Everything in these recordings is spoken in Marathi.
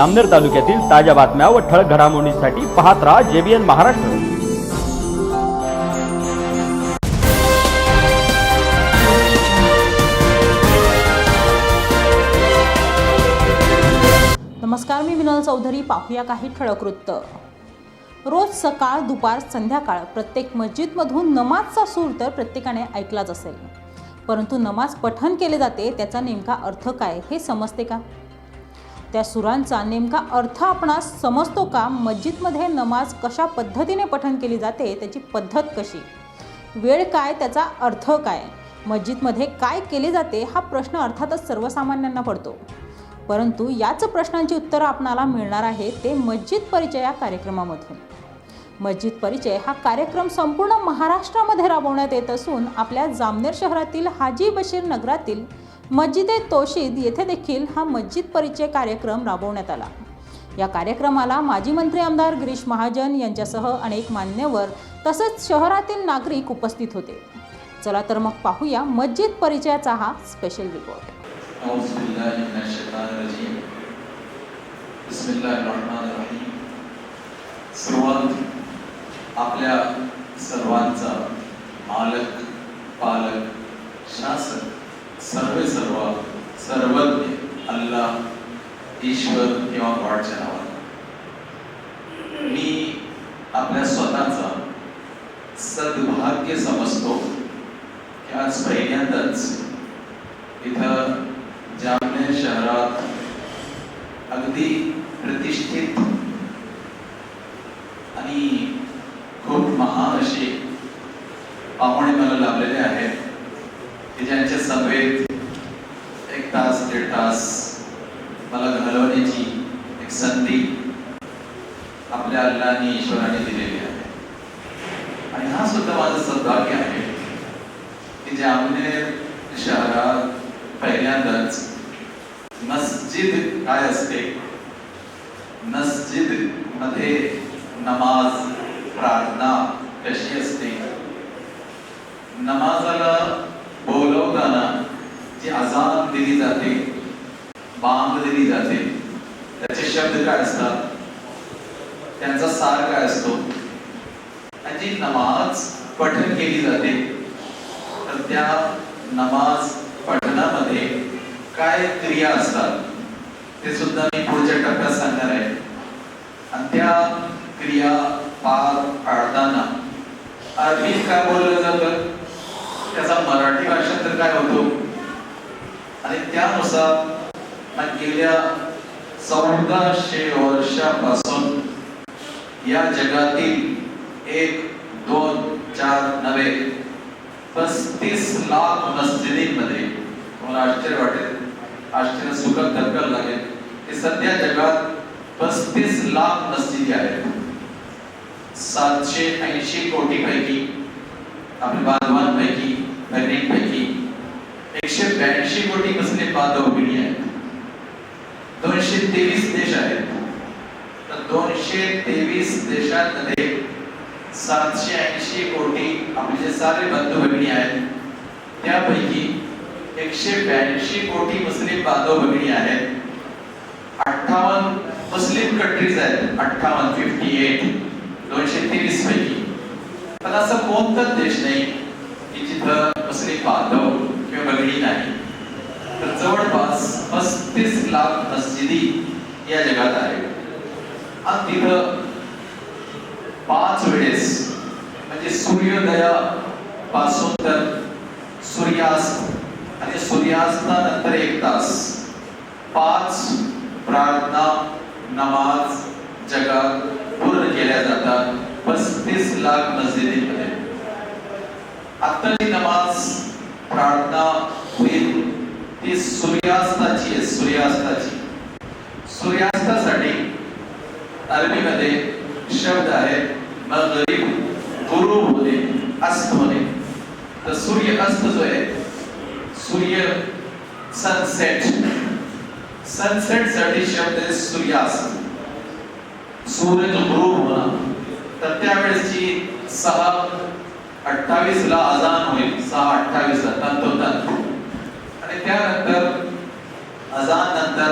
जामनेर तालुक्यातील ताज्या बातम्या व ठळक घडामोडींसाठी पाहत राहा JBN महाराष्ट्र। नमस्कार, मी विनोद चौधरी। पाहूया काही ठळक वृत्त। रोज सकाळ दुपार संध्याकाळ प्रत्येक मस्जिदमधून नमाजचा सूर तर प्रत्येकाने ऐकलाच असेल, परंतु नमाज पठण केले जाते त्याचा नेमका अर्थ काय हे समजते का? त्या सुरांचा नेमका अर्थ आपणास समजतो का? मस्जिदमध्ये नमाज कशा पद्धतीने पठण केली जाते, त्याची पद्धत कशी, वेळ काय, त्याचा अर्थ काय, मस्जिदमध्ये काय केले जाते हा प्रश्न अर्थातच सर्वसामान्यांना पडतो। परंतु याच प्रश्नांची उत्तरं आपणाला मिळणार आहे ते मस्जिद परिचय या कार्यक्रमामधून। मस्जिद परिचय हा कार्यक्रम संपूर्ण महाराष्ट्रामध्ये राबवण्यात येत असून आपल्या जामनेर शहरातील हाजी बशीर नगरातील मस्जिद-ए-तौशीद येथे देखील हा मस्जिद परिचय कार्यक्रम राबवण्यात आला। या कार्यक्रमाला माजी मंत्री आमदार गिरीश महाजन यांच्यासह अनेक मान्यवर तसेच शहरातील नागरिक उपस्थित होते। चला तर मग पाहूया मस्जिद परिचयाचा हा स्पेशल रिपोर्ट। सुरुवात आपल्या सर्वांचा मालक पालक शासक सर्वज्ञ अल्लाह ईश्वर किंवा गॉडच्या नावाने। मी आपल्या स्वतःचा सद्भाग्य समजतो की आज पहिल्यांदाच इथं जामनेर शहरात अगदी प्रतिष्ठित आणि खूप महान असे पाहुणे मला लाभलेले आहेत की ज्यांच्या सभेत 1 तास 1.5 तास मला घालवण्याची एक संधी आपल्या अल्लाहने ईश्वराने दिलेली आहे। आणि हा सुद्धा माझं सौभाग्य आहे की जामनेर शहरात पहिल्यांदाच मस्जिद काय असते, मस्जिद मध्ये नमाज प्रार्थना कशी असते, नमाजाला बोलवताना जी अजान दिली जाते, बांग दिली जाते, त्याचे शब्द काय असतात, त्यांचा सार काय असतो, आणि जी नमाज पठण केली जाते तर त्या नमाज पठणामध्ये काय क्रिया असतात ते सुद्धा मी पुढच्या टप्प्यात सांगणार आहे। आणि त्या क्रिया पार पाडताना अरबीत काय बोललं जातं, त्याचा मराठी भाषांतर काय होतो, आणि त्यानुसार गेल्या 1400 वर्षापासून या जगातील 1, 2, 4 नव्हे 35 लाख मस्जिदींमध्ये, मला आश्चर्य वाटेल, आश्चर्य सुखद धक्का लागेल की सध्या जगात 35 लाख मस्जिदी आहेत। 780 कोटीपैकी आपल्या बांधवांपैकी बहिणींपैकी 182 कोटी मुस्लिम बांधव भगिनी आहेत। 223 देश आहेत, तर 223 देशांमध्ये 780 कोटी आपले जे सारे बंधू भगिनी आहेत त्यापैकी 182 कोटी मुस्लिम बांधव भगिनी आहेत। 58 मुस्लिम कंट्रीज आहेत, 58 223 पैकी। पण असं कोणताच देश नाही की जिथं मुस्लिम बांधव किंवा भगिनी नाही। तर जवळपास 35 लाख मस्जिदी या जगात आहेत। आणि तिथं 5 वेळेस म्हणजे सूर्योदयापासून तर सूर्यास्त आणि सूर्यास्तानंतर 1 तास 5 प्रार्थना नमाज जगात पूर्ण केल्या जातात 35 लाख मस्जिदींमध्ये। आत्ताची नमाज प्रार्थना होईल ती सूर्यास्ताची आहे। सूर्यास्तासाठी अरबीमध्ये शब्द आहे मगरिब, गुरूब होणे, अस्त होणे। तर सूर्य अस्त जो आहे, सूर्य सनसेट साठी शब्द आहे सूर्यास्त, सूरज गुरूब होणं। तर त्यावेळेसची 6:28 ला अजान होईल, 6:28 ला तंतोतंत। आणि त्यानंतर अजान नंतर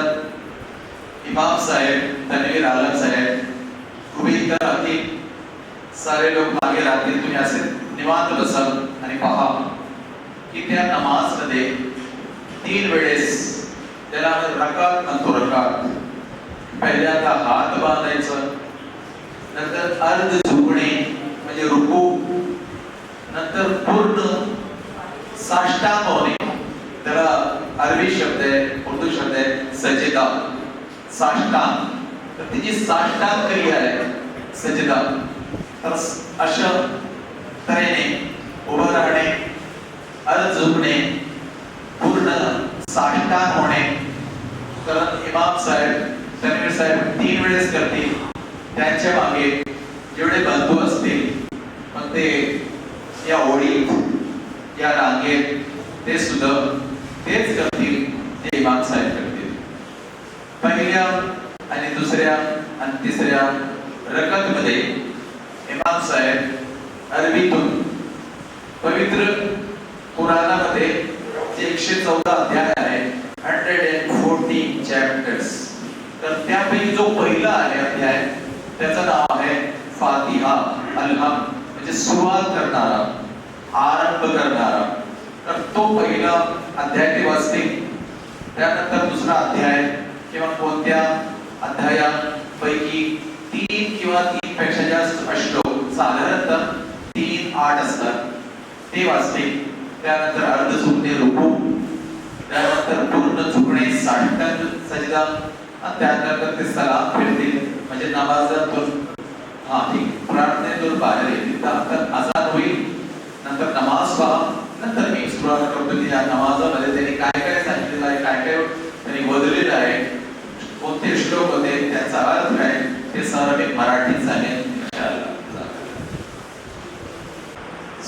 इमाम साहेब, तन्वीर आलम साहेब, तुम्ही इतर अगदी सारे लोक मागे राहतील, तुम्ही असे निवांत बसाल आणि पहा की त्या नमाजमध्ये 3 वेळेस त्याला रकात म्हणतो. रकात पहिल्यांदा हात बांधायचं, नंतर अर्ध झुकणे म्हणजे रुकू, नंतर पूर्ण साष्टांग होणे. त्याला अरबी शब्द आहे, उर्दू शब्द आहे सजदा, साष्टांग. तर ती जी साष्टांग क्रिया आहे सजदा, तर अशा तऱ्हेने उभं राहणे, अर्ध झुकणे, पूर्ण साष्टांग होणे. कारण इमाम साहेब, तन्वीर साहेब 3 वेळेस करतील. त्यांच्या मागे जेवढे बंधू असतील मग ते या ओळीत, या रांगेत, ते सुद्धा तेच करतील जे इमाम साहेब करतील. पहिल्या आणि दुसऱ्या आणि तिसऱ्या रकातमध्ये इमाम साहेब अरबीतून पवित्र कुराणामध्ये जे 114 अध्याय आहे, 114 चॅप्टर्स, तर त्यापैकी जो पहिला आहे अध्याय त्याचं नाव आहे फातिहा. अलहम म्हणजे सुरुवात करणारा, आरंभ करणारा. तर तो पहिला अध्याय ते वाचतील. त्यानंतर दुसरा अध्याय किंवा कोणत्या अध्यायापैकी 3 किंवा 3 पेक्षा जास्त श्लोक, साधारणतः 3, 8 असतात, ते वाचतील. त्यानंतर अर्ध झुकणे, रुकू, त्यानंतर पूर्ण झुकणे, साष्टांग सजदा, आणि त्यानंतर ते सलाम फिरतील. म्हणजे नमाजातून प्रार्थनेतून बाहेर येतील. त्यानंतर अजान होईल, नंतर नमाज पहा. नंतर मी सुरुवात करतो की या नमाजामध्ये त्यांनी काय काय सांगितलेलं आहे, काय काय त्यांनी वदलेलं आहे, कोणते श्लोक होते, त्याचा अर्थ काय, ते सर्व मी मराठीत सांगेन इंशाअल्लाह.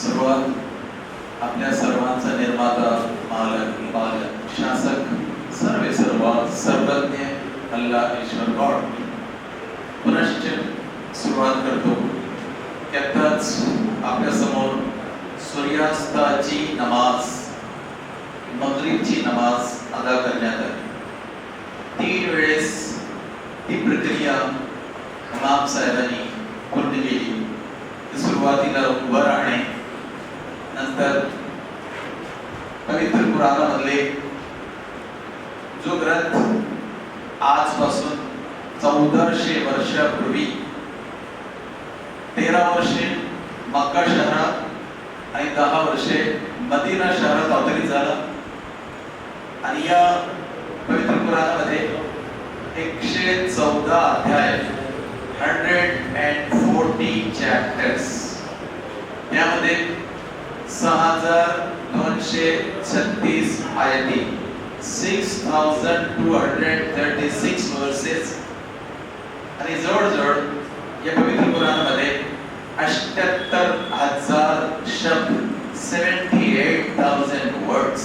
सुरुवात आपल्या सर्वांचा निर्माता, मालक, पालक, शासक, सर्वज्ञ अल्लाह ईश्वर गॉड. पुनश्च सुरुवात करतो की आत्ताच आपल्या समोर सूर्यास्ताची नमाज, मगरिबची नमाज अदा करण्यात आली. 3 वेळेस ती प्रक्रिया इमाम साहेबांनी पूर्ण केली. सुरुवातीला उभं राहणे, नंतर पवित्र कुराणामधले जो ग्रंथ आजपासून 1400 वर्षापूर्वी 13 वर्षे मक्का शहरात आणि 10 वर्षे मदीना शहरात अवतरित झाला. आणि या पवित्र कुराणामध्ये 114 अध्याय, 114 चॅप्टर्स, त्यामध्ये 6236 आयती, 6236 वर्सेस, आणि जवळजवळ या पवित्र कुराणामध्ये 78,000 शब्द, 78,000 वर्ड्स.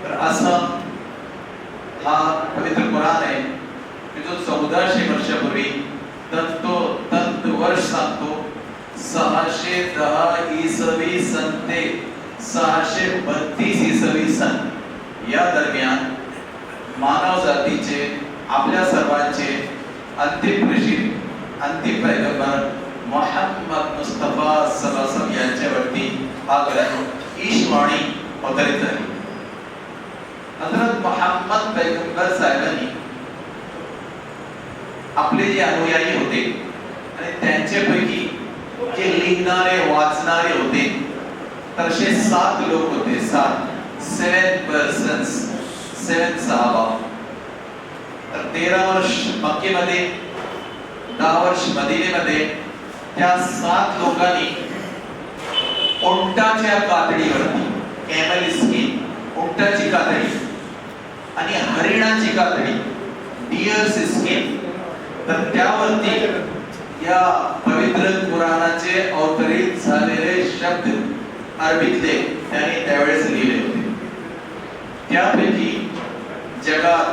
तर असा हा पवित्र कुराण आहे की जो 1400 वर्षापूर्वी तंत वर्ष सांगतो. 610 इसवी सन ते 632 इसवी सन या दरम्यान मानव जातीचे, आपल्या सर्वांचे अंतिम ऋषी, अंतिम पैगंबर मोहम्मद मुस्तफा सल्लल्लाहु अलैहि वसल्लम यांच्यावरती हा ग्रंथ ईशवाणी अवतरित झाली. हजरत मोहम्मद पैगंबर साहेबांनी आपले जे अनुयायी होते आणि त्यांच्यापैकी जे लिहिणारे, वाचणारे होते, तर असे 7 लोक होते. 7 पर्सन्स, 7 सहाबा. तर 13 वर्ष मक्केमध्ये, 10 वर्ष मदिनेमध्ये त्या 7 लोकांनी उंटाच्या कातडीवरती, कॅमल स्किन, उंटाची कातडी, आणि हरिणाची कातडी, डिअर्स स्किन, तर त्यावरती या पवित्र कुराणाचे अवतरित झालेले शब्द अरबीतले त्यांनी त्यावेळेस लिहिले होते. त्यापैकी जगात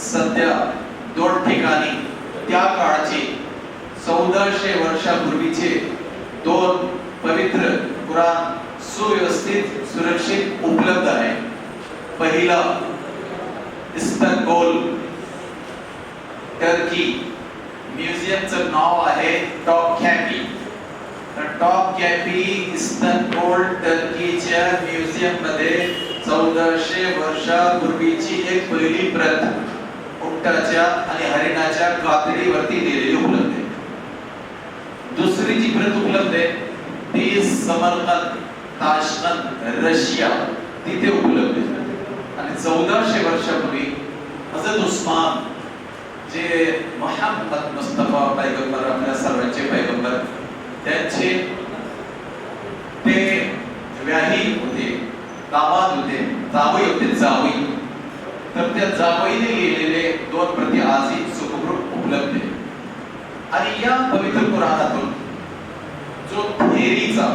सध्या 2 ठिकाणी त्या काळाचे 1400 वर्षापूर्वीचे 2 पवित्र कुराण सुव्यवस्थित, सुरक्षित उपलब्ध आहे. पहिला इस्तांबुल टर्की. म्युझियमचं नाव आहे टॉपकॅपी. तर टॉपकॅपी इस्तानबुल टर्कीच्या म्युझियम मध्ये 1400 वर्षापूर्वीची एक पहिली प्रत उंटाच्या आणि हरिणाच्या कातडीवरती लिहिलेली उपलब्ध आहे. दुसरी जी प्रत उपलब्ध आहे ती समरकंद, ताशकंद, रशिया तिथे उपलब्ध आहे. आणि 1400 वर्षापूर्वी हजरत उस्मान जे मोहम्मद मुस्तफा पैगंबर, आपल्या सर्वांचे पैगंबर, त्यांचे ते व्याही होते, दामाद होते, जावई होते, जावई. तर त्या जावईने लिहिलेले 2 प्रती आजही सुखरूप उपलब्ध आहे. आणि या पवित्र पुराणातून जो थेरीचा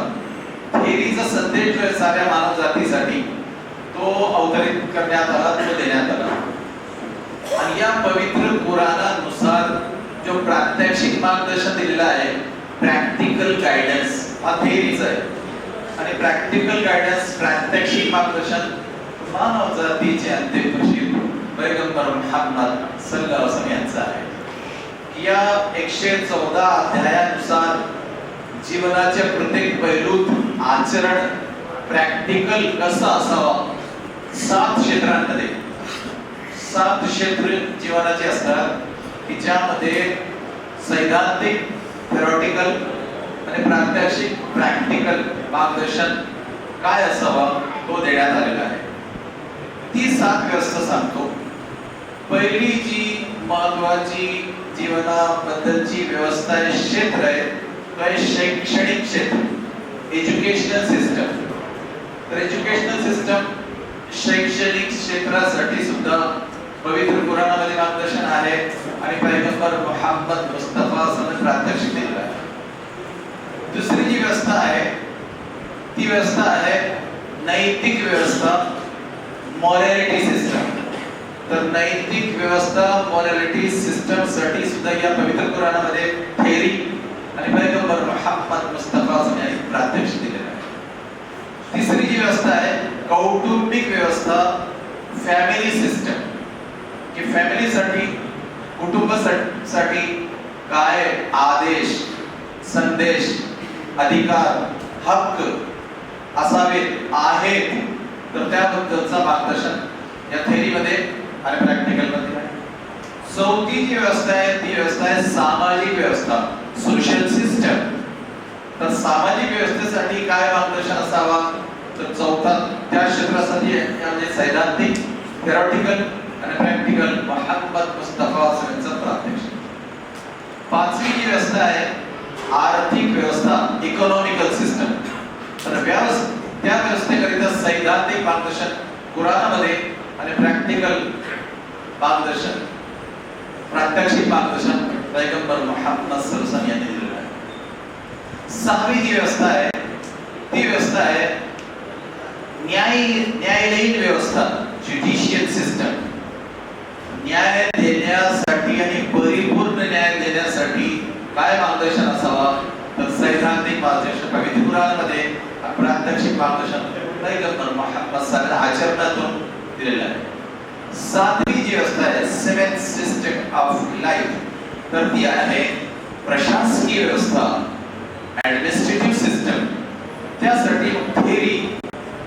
संदेश जो आहे साऱ्या मानव जातीसाठी तो अवतरित करण्यात आला, तो देण्यात आला. आणि या पवित्र पुराणानुसार जो प्रात्यक्षिक मार्गदर्शन दिलेलं आहे, प्रॅक्टिकल गायडन्स, हा थेरीचा आहे. आणि प्रॅक्टिकल गायडन्स, प्रात्यक्षिक मार्गदर्शन मानव जातीचे अंतिम बशीर पैगंबर मुहम्मद सल्लल्लाहु अलैहि वसल्लम यांचा आहे. या 114 अध्यायानुसार जीवनाच्या प्रत्येक पैलूत आचरण प्रॅक्टिकल कसं असावं, 7 क्षेत्रांमध्ये 7 क्षेत्र जीवनाचे असतात की ज्यामध्ये सैद्धांतिक, थेरॉटिकल आणि प्रात्यक्षिक, प्रॅक्टिकल मार्गदर्शन काय असावं तो देण्यात आलेला आहे. ती 7 व्यवस्था सांगतो. पहिली जी महत्वाची जीवनाबद्दलची व्यवस्था आहे, क्षेत्र आहे, तो आहे शैक्षणिक क्षेत्र, एज्युकेशनल सिस्टम. तर एज्युकेशनल सिस्टम, शैक्षणिक क्षेत्रासाठी सुद्धा पवित्र पुराणामध्ये मार्गदर्शन आहे आणि पैगंबर मुहम्मद मुस्तफा सल्लल्लाहु प्रात्यक्षिक दिलेलं आहे. दुसरी जी व्यवस्था आहे ती व्यवस्था आहे नैतिक व्यवस्था, मॉरॅलिटी सिस्टम. तर नैतिक व्यवस्था, मॉरॅलिटी सिस्टम साठी सुद्धा या पवित्र पुराणामध्ये थेरी आणि पैगंबर मुहम्मद मुस्तफा यांनी प्रात्यक्षिक दिलेलं आहे. तिसरी जी व्यवस्था आहे कौटुंबिक व्यवस्था, फॅमिली सिस्टम, की फॅमिलीसाठी, कुटुंबासाठी काय आदेश, संदेश, अधिकार, हक्क असावेत, आहेत, तर त्याबद्दलचं मार्गदर्शन या थेरीमध्ये आणि प्रॅक्टिकल मध्ये आहे. चौथी जी व्यवस्था आहे ती व्यवस्था आहे सामाजिक व्यवस्था, सोशल सिस्टम. तर सामाजिक व्यवस्थेसाठी काय मार्गदर्शन असावा, तर चौथा त्या क्षेत्रासाठी म्हणजे सैद्धांतिक, थेरॉटिकल आणि प्रॅक्टिकल मुहम्मद मुस्तफा यांचं प्रात्यक्षिक. पाचवी जी व्यवस्था आहे आर्थिक व्यवस्था, इकॉनॉमिकल सिस्टम. तर त्या व्यवस्थेकरिता सैद्धांतिक मार्गदर्शन कुराणामध्ये आणि प्रॅक्टिकल मार्गदर्शन, प्रात्यक्षिक मार्गदर्शन पैगंबर मुहम्मद सल्लल्लाहु अलैहि वसल्लम यांनी दिलेलं आहे. सहावी जी व्यवस्था आहे ती व्यवस्था आहे न्यायालयीन व्यवस्था, ज्युडिशियल सिस्टम. न्याय देण्यासाठी आणि परिपूर्ण न्याय देण्यासाठी काय मार्गदर्शन असावा, तर सैद्धांतिक मार्गदर्शन पवित्र पुराणामध्ये, प्रात्यक्षिक मार्गदर्शन पैगंबर मुहम्मद सल्लल्लाहु अलैहि वसल्लम आचरणातून दिलेलं आहे. सातवी जी व्यवस्था आहे सेव्हन्थ सिस्टम ऑफ लाईफ, तर ती आहे प्रशासकीय व्यवस्था, ऍडमिनिस्ट्रेटिव्ह सिस्टम. त्यासाठी थेरी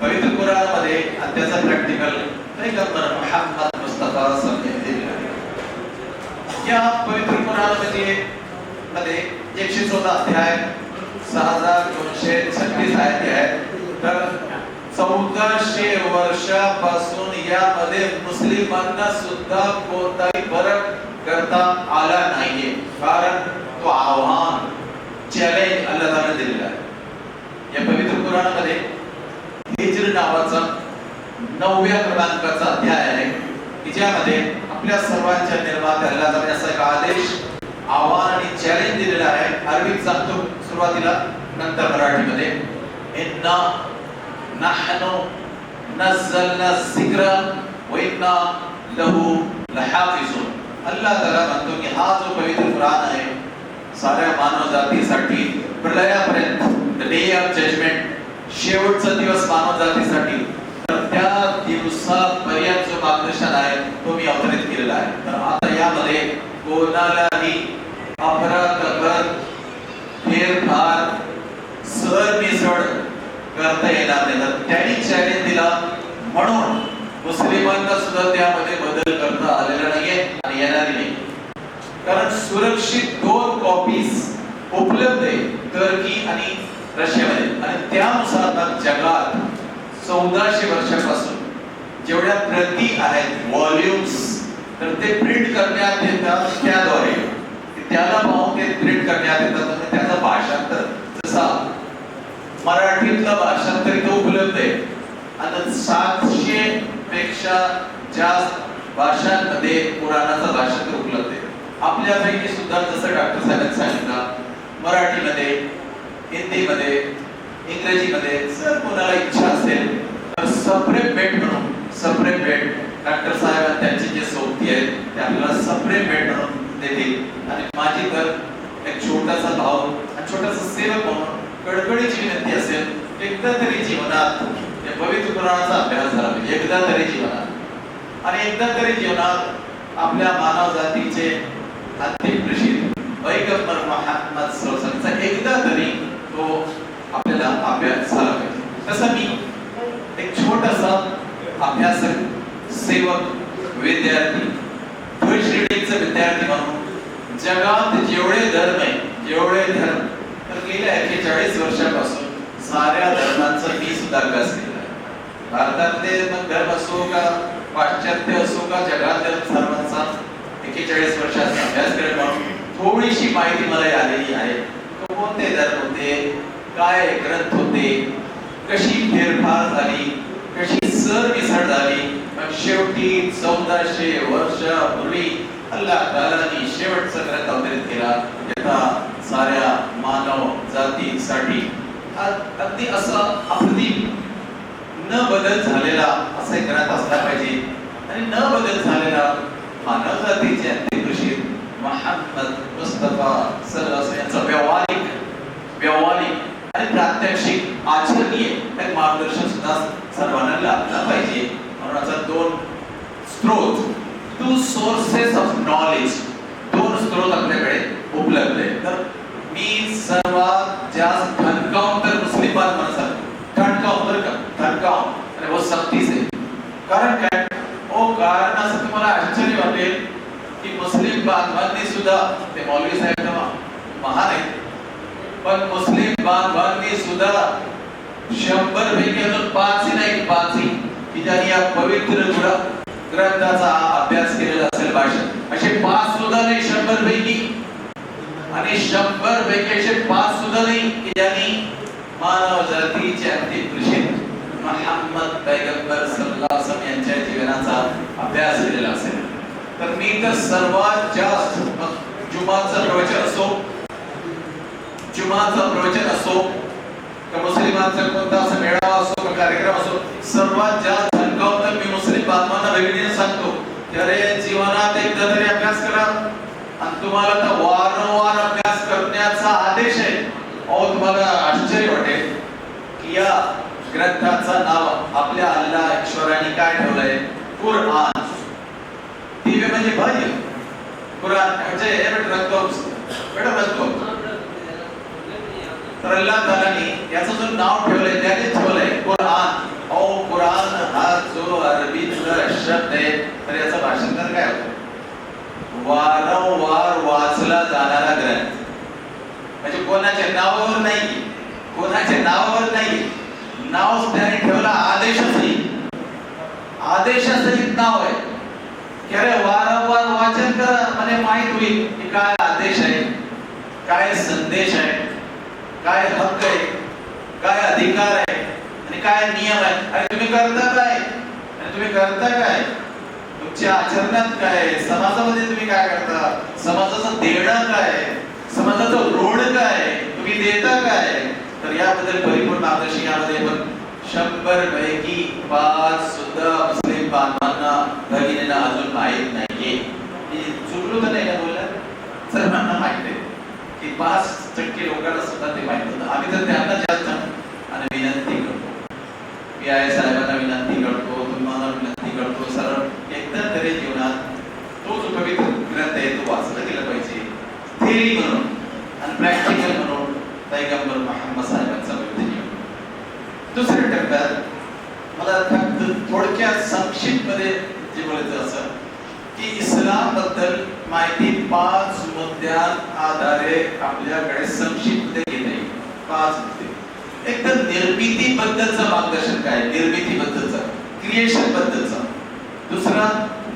पवित्र कुराणामध्ये आणि त्याचा प्रॅक्टिकल पैगंबर मुहम्मद मुस्तफा सल्लल्लाहु अलैहि वसल्लम. या पवित्र पुराणामध्ये 114 अध्याय, 6236 आयते आहेत. तर 1400 वर्षापासून यामध्ये मुस्लिमांना सुद्धा कोणताही फरक करता आला नाहीये, कारण तो आव्हान, चॅलेंज अल्लाह ताला दिलेला आहे. या पवित्र पुराणामध्ये हिज्र नावाचा 9व्या क्रमांकाचा अध्याय आहे की ज्यामध्ये आपल्या सर्वांच्या निर्माते अल्लाह ताला असा एक आदेश, आव्हान आणि चॅलेंज दिलेला आहे. अरबीत सांगतो सुरुवातीला, नंतर मराठीमध्ये. इन्ना नहनु नझलना जिक्रा व इन्ना लहू लहाफिझून. अल्लाह ताला म्हणतो की हा जो पवित्र कुराण आहे साऱ्या मानव जातीसाठी प्रलयापर्यंत, द डे ऑफ जजमेंट, शेवटचा दिवस मानव जातीसाठी, तर त्या दिवसापर्यंत जो मार्गदर्शन आहे तो मी अवतरित केलेला आहे. तर आता यामध्ये कोणा कारण सुरक्षित 2 कॉपीज उपलब्ध आहे टर्की आणि रशियामध्ये, आणि त्यानुसार जगात 1400 वर्षापासून जेवढ्या प्रती आहेत व्हॉल्यूम्स, तर ते प्रिंट करण्यात येतात त्याद्वारे, त्याला पाहून ते प्रिंट करण्यात येतात आणि त्याचा भाषांतर जसा मराठीतला भाषांतर इथं उपलब्ध आहे आणि 700 पेक्षा जास्त भाषांमध्ये पुराणाचं भाषांतर उपलब्ध आहे. आपल्यापैकी सुद्धा जसं डॉक्टर साहेबांनी सांगितलं, मराठीमध्ये, हिंदीमध्ये, इंग्रजीमध्ये जर कोणाला इच्छा असेल तर सेपरेट बेड म्हणून, सेपरेट बेड डॉक्टर साहेब त्यांची जे सोबती आहेत ते आपल्याला सेपरेट बेड म्हणून देतील. आणि माझी तर एक छोटासा भाव आणि छोटासा सेवक म्हणून कडकडीची विनंती असेल, एकदा तरी जीवनात या पवित्र पुराणाचा अभ्यास झाला पाहिजे, एकदा तरी जीवनात, आणि एकदा तरी जीवनात आपल्या मानव जातीचे अंतिम ऋषी पैगंबर मोहम्मद सल्लल्लाहु अलैहि वसल्लमचा एकदा तरी तो आपल्याला अभ्यास झाला पाहिजे. तसं मी एक छोटासा अभ्यासक, सेवक, विद्यार्थी, भविष्य रीडिंगचा विद्यार्थी म्हणून जगात जेवढे धर्म आहे, जेवढे धर्म, तर गेल्या 41 वर्षापासून साऱ्या धर्मांचा मी सुद्धा अभ्यास केला आहे. भारतातले मग धर्म असो का पाश्चात्य असो का जगातल्या सर्वांचा 41 वर्षाचा अभ्यास केला म्हणून थोडीशी माहिती मला आलेली आहे. कोणते धर्म होते, काय ग्रंथ होते, कशी फेरफार झाली, कशी सरमिसळ झाली, पण शेवटी 1400 वर्षापूर्वी अल्लाह तालानी शेवटचा ग्रंथ अवतरित केला, ज्याचा साऱ्या मानव जातीसाठी अगदी असा अप्रतिम न बदल झालेला असा एक ग्रंथ असला पाहिजे. आणि न बदल झालेला मानव जातीचे अंतिम ऋषी मोहम्मद मुस्तफा सल्लल्लाहु अलैहि वसल्लम यांचा व्यावहारिक आणि प्रात्यक्षिक आचरणीय एक मार्गदर्शन सुद्धा सर्वांना लाभला पाहिजे. म्हणून 2 स्रोत, 2 सोर्सेस ऑफ नॉलेज, 2 स्रोत आपल्याकडे उपलब्ध आहेत. तर मी सर्वात जास्त ठणकावून तर मुस्लिम बांधवांना सांगतो, ठणकावून बरं का, ठणकावून, आणि वो सक्ती से. कारण काय ओ, कारण असं तुम्हाला आश्चर्य वाटेल की मुस्लिम बांधवांनी सुद्धा, ते मौलवी साहेब महान आहेत, पण मुस्लिम बांधवांनी सुद्धा 100 पैकी अजून 5 नाही, 5 की ज्यांनी या पवित्र ग्रंथाचा अभ्यास केलेला असेल भाषण, असे 5 सुद्धा नाही 100 पैकी, आणि 100 पैकी असे 5 सुद्धा नाही की ज्यांनी मानव जातीचे अंतिम ऋषी मोहम्मद पैगंबर सल्लल्लाहु अलैहि वसल्लम यांच्या जीवनाचा अभ्यास केलेला असेल. तर मी तर सर्वात जास्त जुमाचं प्रवचन असो, जुमाचं प्रवचन असो का मुस्लिमांचा कोणता असा मेळावा असो का कार्यक्रम असो, सर्वात जास्त ठणकावून तर मी मुस्लिम बांधवांना भगिनींना सांगतो की अरे जीवनात एकदा तरी अभ्यास करा, आणि तुम्हाला तर वारंवार अभ्यास करण्याचा आदेश आहे. अहो, तुम्हाला आश्चर्य वाटेल की या ग्रंथाचं नाव आपल्या अल्लाह ईश्वराने काय ठेवलंय, कुराण. दिव्य म्हणजे बाह्य, कुराण म्हणजे रखतो. तर अल्लाह तालाने याचं जो नाव ठेवलंय त्याने ठेवलंय कुराण. अहो, कुराण हा जो अरबीतला शब्द आहे, तर याचं भाषांतर काय होतं, वारंवार वाचला जाणारा ग्रंथ. म्हणजे कोणाच्या नावावर नाही, कोणाच्या नावावर नाही, नाव त्याने ठेवला आदेशासही, आदेशासहित नाव आहे की अरे वारंवार वाचन करा, म्हणजे माहित होईल की काय आदेश आहे, काय संदेश आहे, काय हक्क आहे, काय अधिकार आहे आणि काय नियम आहे. आणि तुम्ही करता काय, आणि तुम्ही करता काय, तुमच्या आचरणात काय, समाजामध्ये तुम्ही काय करता, समाजाचं देणं काय, समाजाचं ऋण काय, तुम्ही देता काय. तर याबद्दल परिपूर्ण मार्गदर्शन यामध्ये पण 100 पैकी 5 सुद्धा मुस्लिम बांधवांना भगिनींना अजून माहीत नाहीये. चुकलो तर नाही का बोलला, सर्वांना माहित आहे की 5% लोकांना सुद्धा ते माहित होतं. आम्ही तर त्यांना जास्त आणि विनंती करतो, PI साहेबांना विनंती करतो, तुम्हाला विनंती करतो, सरळ एकदा तरी जीवनात तो जो पवित्र ग्रंथ आहे तो वाचला गेला पाहिजे, थेरी म्हणून आणि प्रॅक्टिकल म्हणून पैगंबर मोहम्मद साहेबांचा पवित्र जीवन. दुसऱ्या टप्प्यात मला फक्त थोडक्यात संक्षिप्त मध्ये जे बोलायचं असं की इस्लाम याबद्दल माहिती 5 मुद्द्यांत आधारे आपल्याकडे संक्षिप्त घेता येईल. 5 मुद्दे. एक तर निर्मिती बद्दलचं मार्गदर्शन काय, निर्मिती बद्दलचं, क्रिएशन बद्दलचं. दुसरा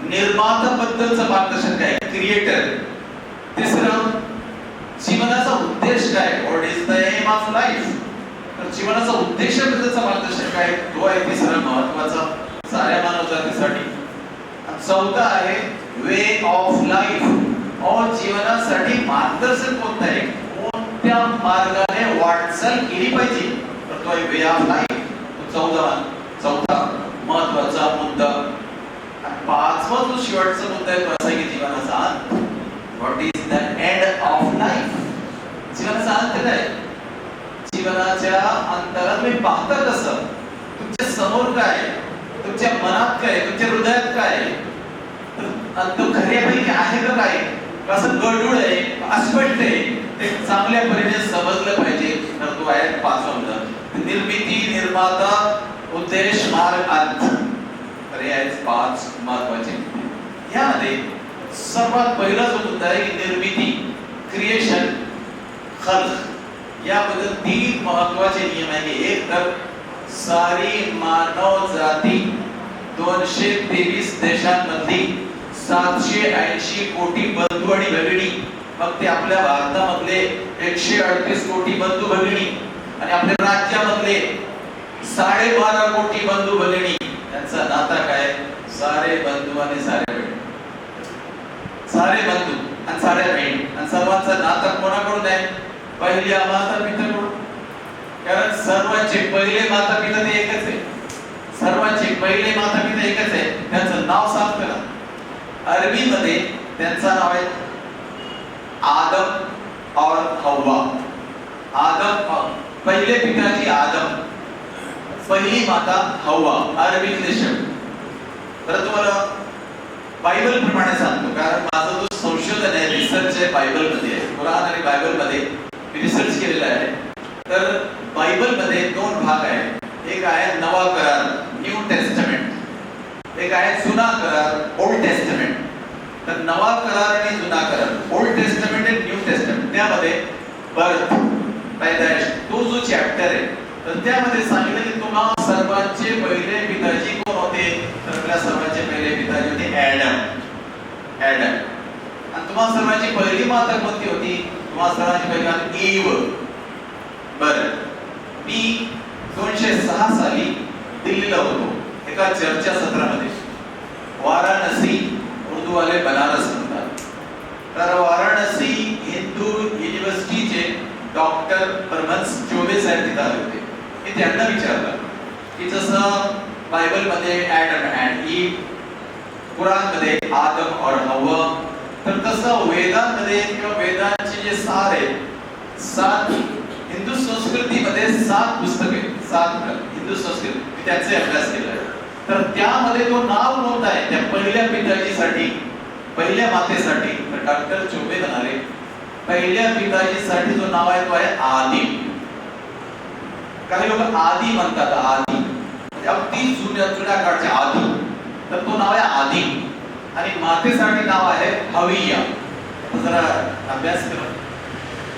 निर्माता बद्दलचं मार्गदर्शन काय, क्रिएटर. तिसरं जीवनाचा उद्देश काय, what is the aim of life. तर जीवनाचा उद्देश बद्दलचं मार्गदर्शन काय, तो आहे तिसरा महत्त्वाचा साऱ्या मानवजातीसाठी. चौथा आहे वे ऑफ लाईफ, और जीवनासाठी मार्गदर्शन कोणतं आहे, कोणत्या मार्गाने वाटचाल केली पाहिजे, तर तो आहे वे ऑफ लाईफ. चौथा महत्त्वाचा मुद्दा. आणि पाचवा जो शेवटचा मुद्दा आहे तो असा आहे की जीवनाचा अंत, what is the end of life. जीवनाचा अंत काय, जीवनाच्या अंताला तुम्ही पाहता कसं, तुमच्या समोर काय, तुमच्या मनात काय, तुमच्या हृदयात काय, तो खऱ्यापैकी आहे का काय, कसं गडूळ आहे, अस्पष्ट आहे, ते चांगल्या परीने समजलं पाहिजे. तर तो आहे पाचवा मुद्दा, निर्मिती, निर्माता, उद्देश, मार्ग, अंत. तर हे आहेत 5 महत्त्वाचे. यामध्ये सर्वात पहिला जो मुद्दा आहे की निर्मिती, क्रिएशन, खल्क. याबद्दल 3 महत्त्वाचे नियम आहेत. एक तर सारी मानव जाती 223 देशांमधली 780 कोटी बंधू आणि भगिनी, मग ते आपल्या भारतामधले 138 कोटी बंधू भगिनी आणि आपल्या राज्यामधले 12.5 कोटी बंधू भगिनी, यांचा नाता काय, सारे बंधू आणि सारे बहिणी, सारे बंधू आणि साऱ्या बहिणी. आणि सर्वांचं नातं कोणाकडून आहे, पहिल्या माता पित्याकडून. कारण सर्वांचे पहिले माता पिता ते एकच आहे, सर्वांचे पहिले माता पिता एकच आहे. त्यांचं नाव सांग करा. अरबी मध्ये त्यांचं नाव आहे आदम और हव्वा. आदम, पहिले पिताजी आदम, पहिली माता हव्वा, अरबी शब्द. तर तुम्हाला बायबल प्रमाणे सांगतो, कारण माझं जो संशोधन आहे, रिसर्च आहे बायबल मध्ये, कुराण आणि बायबल मध्ये रिसर्च केलेला आहे. तर बायबल मध्ये 2 भाग आहेत. एक आहे नवा करार, न्यू टेस्टमेंट. एक आहे जुना करार, ओल्ड टेस्टमेंट. तर नवा करार आणि जुना करार, ओल्ड टेस्टमेंट आणि न्यू टेस्टमेंट, त्यामध्ये बर्थ, पैदाइश, तो जो चॅप्टर आहे, तर त्यामध्ये सांगितलं की तुम्हा सर्वांचे पहिले पिताजी कोण होते, तर आपल्या सर्वांचे पहिले पिताजी होते ॲडम. आणि तुम्हा सर्वांची पहिली माता कोणती होती, तुम्हा सर्वांची पहिली माता ईव. बरं, मी 206 साली दिल्लीला होतो एका चर्चा सत्रामध्ये. वाराणसी, उर्दू वाले बनारस म्हणतात. तर वाराणसी हिंदू युनिव्हर्सिटीचे डॉक्टर परमहंस चौबे साहेब तिथे आले होते. मी त्यांना विचारलं की जसं बायबल मध्ये ॲडम अँड ईव, कुराण मध्ये आदम और हव्वा, तर तसं वेदांमध्ये किंवा वेदांचे जे सार आहे, 7 हिंदू संस्कृतीमध्ये 7 पुस्तके, 7 हिंदू संस्कृती, मी त्याचे अभ्यास केला आहे. तर त्यामध्ये तो नाव कोणता आहे त्या पहिल्या पिताजीसाठी, पहिल्या मातेसाठी, तर डॉक्टर चौबे म्हणाले पहिल्या पिताजीसाठी जो नाव आहे तो आहे आदी. काही लोक आदी म्हणतात, आदी अगदी जुन्या काळचे आदी, तर तो नाव आहे आदी. आणि मातेसाठी नाव आहे हविया. जरा अभ्यास करा,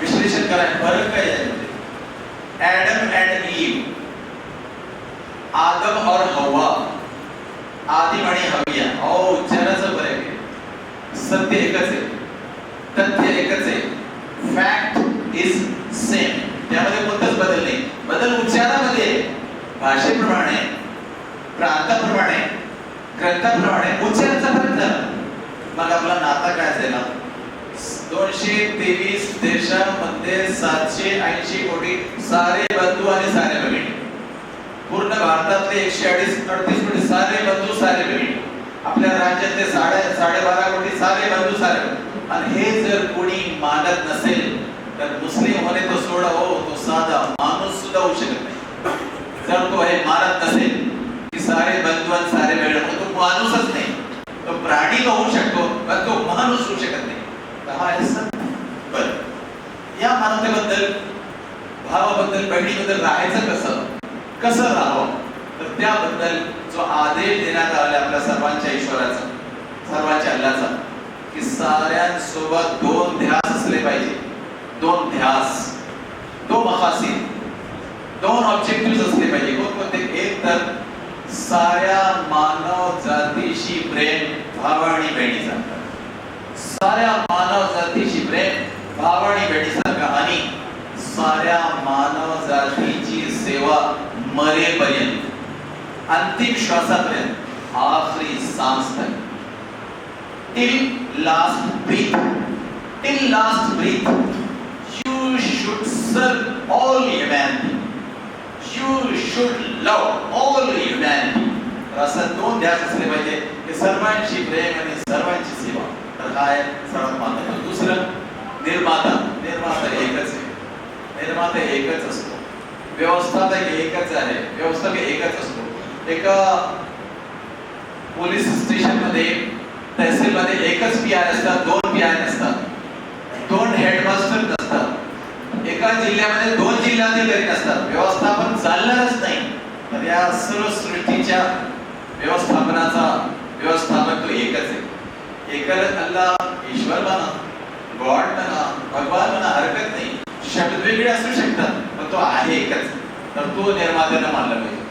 विश्लेषण करा, फरक काय आहे. एडम एंड ईव, आदम और हव्वा, आदिम आणि हविया. उच्चाराचं फरक आहे, सत्य एकच आहे, तथ्य एकच आहे, फॅक्ट इज सेम. त्यामध्ये कोणताच बदल नाही. बदल उच्चारामध्ये, भाषेप्रमाणे, प्रांताप्रमाणे, ग्रंथाप्रमाणे उच्चाराचा फरक झाला. मग आपला नाता काय झाला, 223 देशांमध्ये 780 कोटी सारे बंधू आणि सारे भगिनी. पूर्ण भारतातले 138 कोटी सारे बंधू सारे भगिनी. आपल्या राज्यातले 12.5 कोटी सारे बंधू सारे. आणि हे जर कोणी मानत नसेल तर मुस्लिम होणे तो सोडा, हो तो साधा माणूस सुद्धा होऊ शकत नाही. जर तो हे मानत नसेल की सारे बंधू आणि सारे भगिनी, तो माणूसच नाही. तो प्राणी तो होऊ शकतो पण तो माणूस होऊ शकत नाही. या मानवतेबद्दल, भावाबद्दल, बहिणीबद्दल राहायचं कसं राहावं, तर त्याबद्दल जो आदेश देण्यात आला आपल्या सर्वांच्या ईश्वराचा, सर्वांच्या अल्लाचा, की साऱ्यांसोबत दोन ध्यास असले पाहिजे. दोन ध्यास, दोन मकासीद, दोन ऑब्जेक्टिव्ह असले पाहिजे. कोणते? एक तर साऱ्या मानव जातीशी प्रेम, भाव आणि बहिणीसारखा. साऱ्या मानव जातीशी प्रेम, भाव आणि बहिणीसारखा, आणि साऱ्या मानव जातीची सेवा मरेपर्यंत, अंतिम श्वासापर्यंत, आखरी सांस तक, till last breath. Till last breath, you should serve all humanity. You should love all humanity. असं दोन ध्यास असले पाहिजे की सर्वांची प्रेम आणि सर्वांची सेवा. तर काय सर्वात महत्त्वाचं. दुसरं, निर्माता. निर्माता एकच आहे. निर्माता एकच असतो. व्यवस्थापक एकच आहे. व्यवस्थापक एकच असतो. एका पोलीस स्टेशन मध्ये, तहसील मध्ये एकच पीआय असतात, दोन पीआय नसतात, दोन हेडमास्टर नसतात, एका जिल्ह्यामध्ये दोन जिल्हाधिकारी नसतात. व्यवस्थापन चालणारच नाही. तर या सर्व सृष्टीच्या व्यवस्थापक तो एकच आहे. एकच अल्लाह, ईश्वर म्हणा, गॉड म्हणा, भगवान म्हणा, हरकत नाही. शब्द वेगळे असू शकतात, पण तो आहे एकच. तर तो निर्मात्यानं मानला पाहिजे.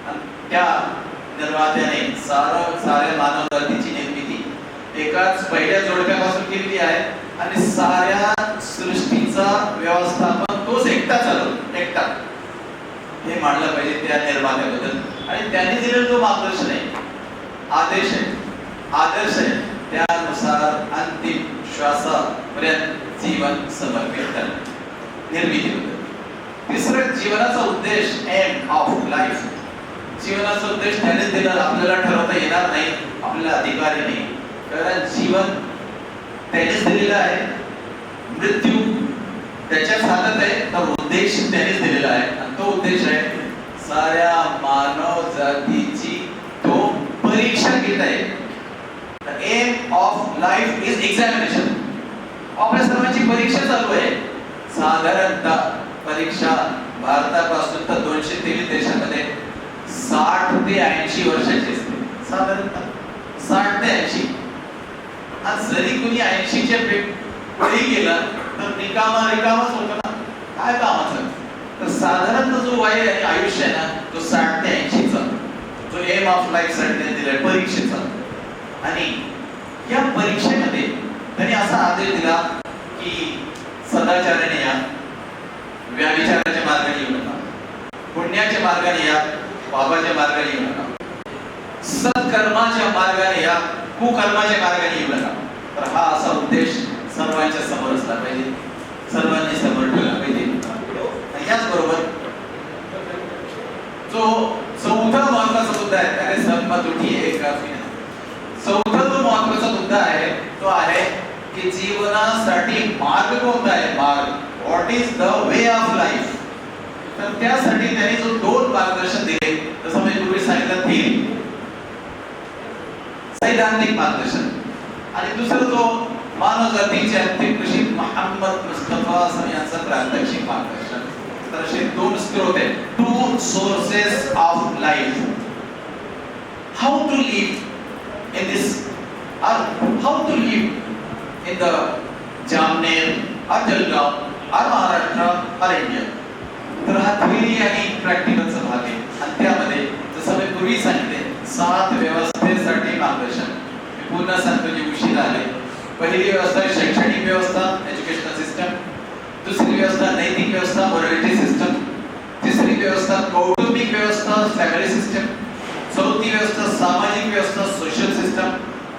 आणि त्या निर्मात्याने साऱ्या मानव जातीची निर्मिती एकाच पहिल्या जोडप्यापासून केलेली आहे, आणि साऱ्या सृष्टीचा व्यवस्थापन तोच एकटा चालवतो. एकटा. हे मानलं पाहिजे त्या निर्मात्याबद्दल. आणि त्याने दिलेला जो मार्गदर्शन आहे, आदेश आहे, आदर्श आहे, त्यानुसार अंतिम श्वासापर्यंत जीवन समर्पित करणे. निर्मितीबद्दल. तिसरं, जीवनाचा उद्देश, एंड ऑफ लाईफ. जीवनाचा उद्देश त्यानेच दिला, आपल्याला ठरवता येणार नाही, आपल्याला अधिकारही नाही. कारण जीवन त्यानेच दिलेलं आहे, मृत्यू त्याच्याच हातात आहे, तर उद्देश त्यानेच दिलेला आहे. आणि तो उद्देश आहे साऱ्या मानव जातीची तो परीक्षा घेत आहे. The aim of life is examination. आपल्या सर्वांची परीक्षा चालू आहे. साधारणतः परीक्षा भारतापासून तर 223 देशामध्ये 60 ते 80 वर्षाची असते. साधारणतः 60 ते 80. आज जरी कुणी 80च्या पुढे गेला तर रिकामाच होतो ना. काय कामाचं? तर साधारणतः जो वय आहे, आयुष्य आहे ना, तो 60 ते 80 चा, जो एम ऑफ लाईफ साठी दिलाय परीक्षेचा. आणि या परीक्षेमध्ये त्यांनी असा आदेश दिला की सदाचाराने या, व्याविचाराच्या मार्गाने येऊ नका, पुण्याच्या मार्गाने या, पापाच्या मार्गाने येऊ नका, सत्कर्माच्या मार्गाने या, कुकर्माच्या मार्गाने येऊ नका. तर हा असा उद्देश सर्वांच्या समोर असला पाहिजे, सर्वांनी समोर ठेवला पाहिजे. याचबरोबर जो चौथा महत्वाचा मुद्दा आहे, त्याने संमत उठी एक काफी. चौथा जो महत्वाचा मुद्दा आहे तो आहे की जीवनासाठी मार्ग कोणता आहे. मार्ग, what is the way of life. तर त्यासाठी त्याने जो दोन मार्गदर्शन दिले, जसं मी पूर्वी सांगितलं, थेरी, सैद्धांतिक मार्गदर्शन, आणि दुसरं जो मानव जातीचे अंतिम कृषी मोहम्मद मुस्तफा यांचं प्रात्यक्षिक मार्गदर्शन. तर असे दोन स्रोत आहेत, two sources of life. How to live in this, or how to live in the Jamner or Jalgaon or Maharashtra or India. तर हा थेरी आणि प्रॅक्टिकलचा भाग आहे. आणि त्यामध्ये जसं मी पूर्वी सांगितले, 7 व्यवस्थेसाठी मार्गदर्शन. मी पुन्हा सांगतो जे उशीर आले. पहिली व्यवस्था शैक्षणिक व्यवस्था, एज्युकेशनल सिस्टम. दुसरी व्यवस्था नैतिक व्यवस्था, मोरॅलिटी सिस्टम. तिसरी व्यवस्था कौटुंबिक व्यवस्था, फॅमिली सिस्टम. चौथी व्यवस्था सामाजिक व्यवस्था, सोशल सिस्टम.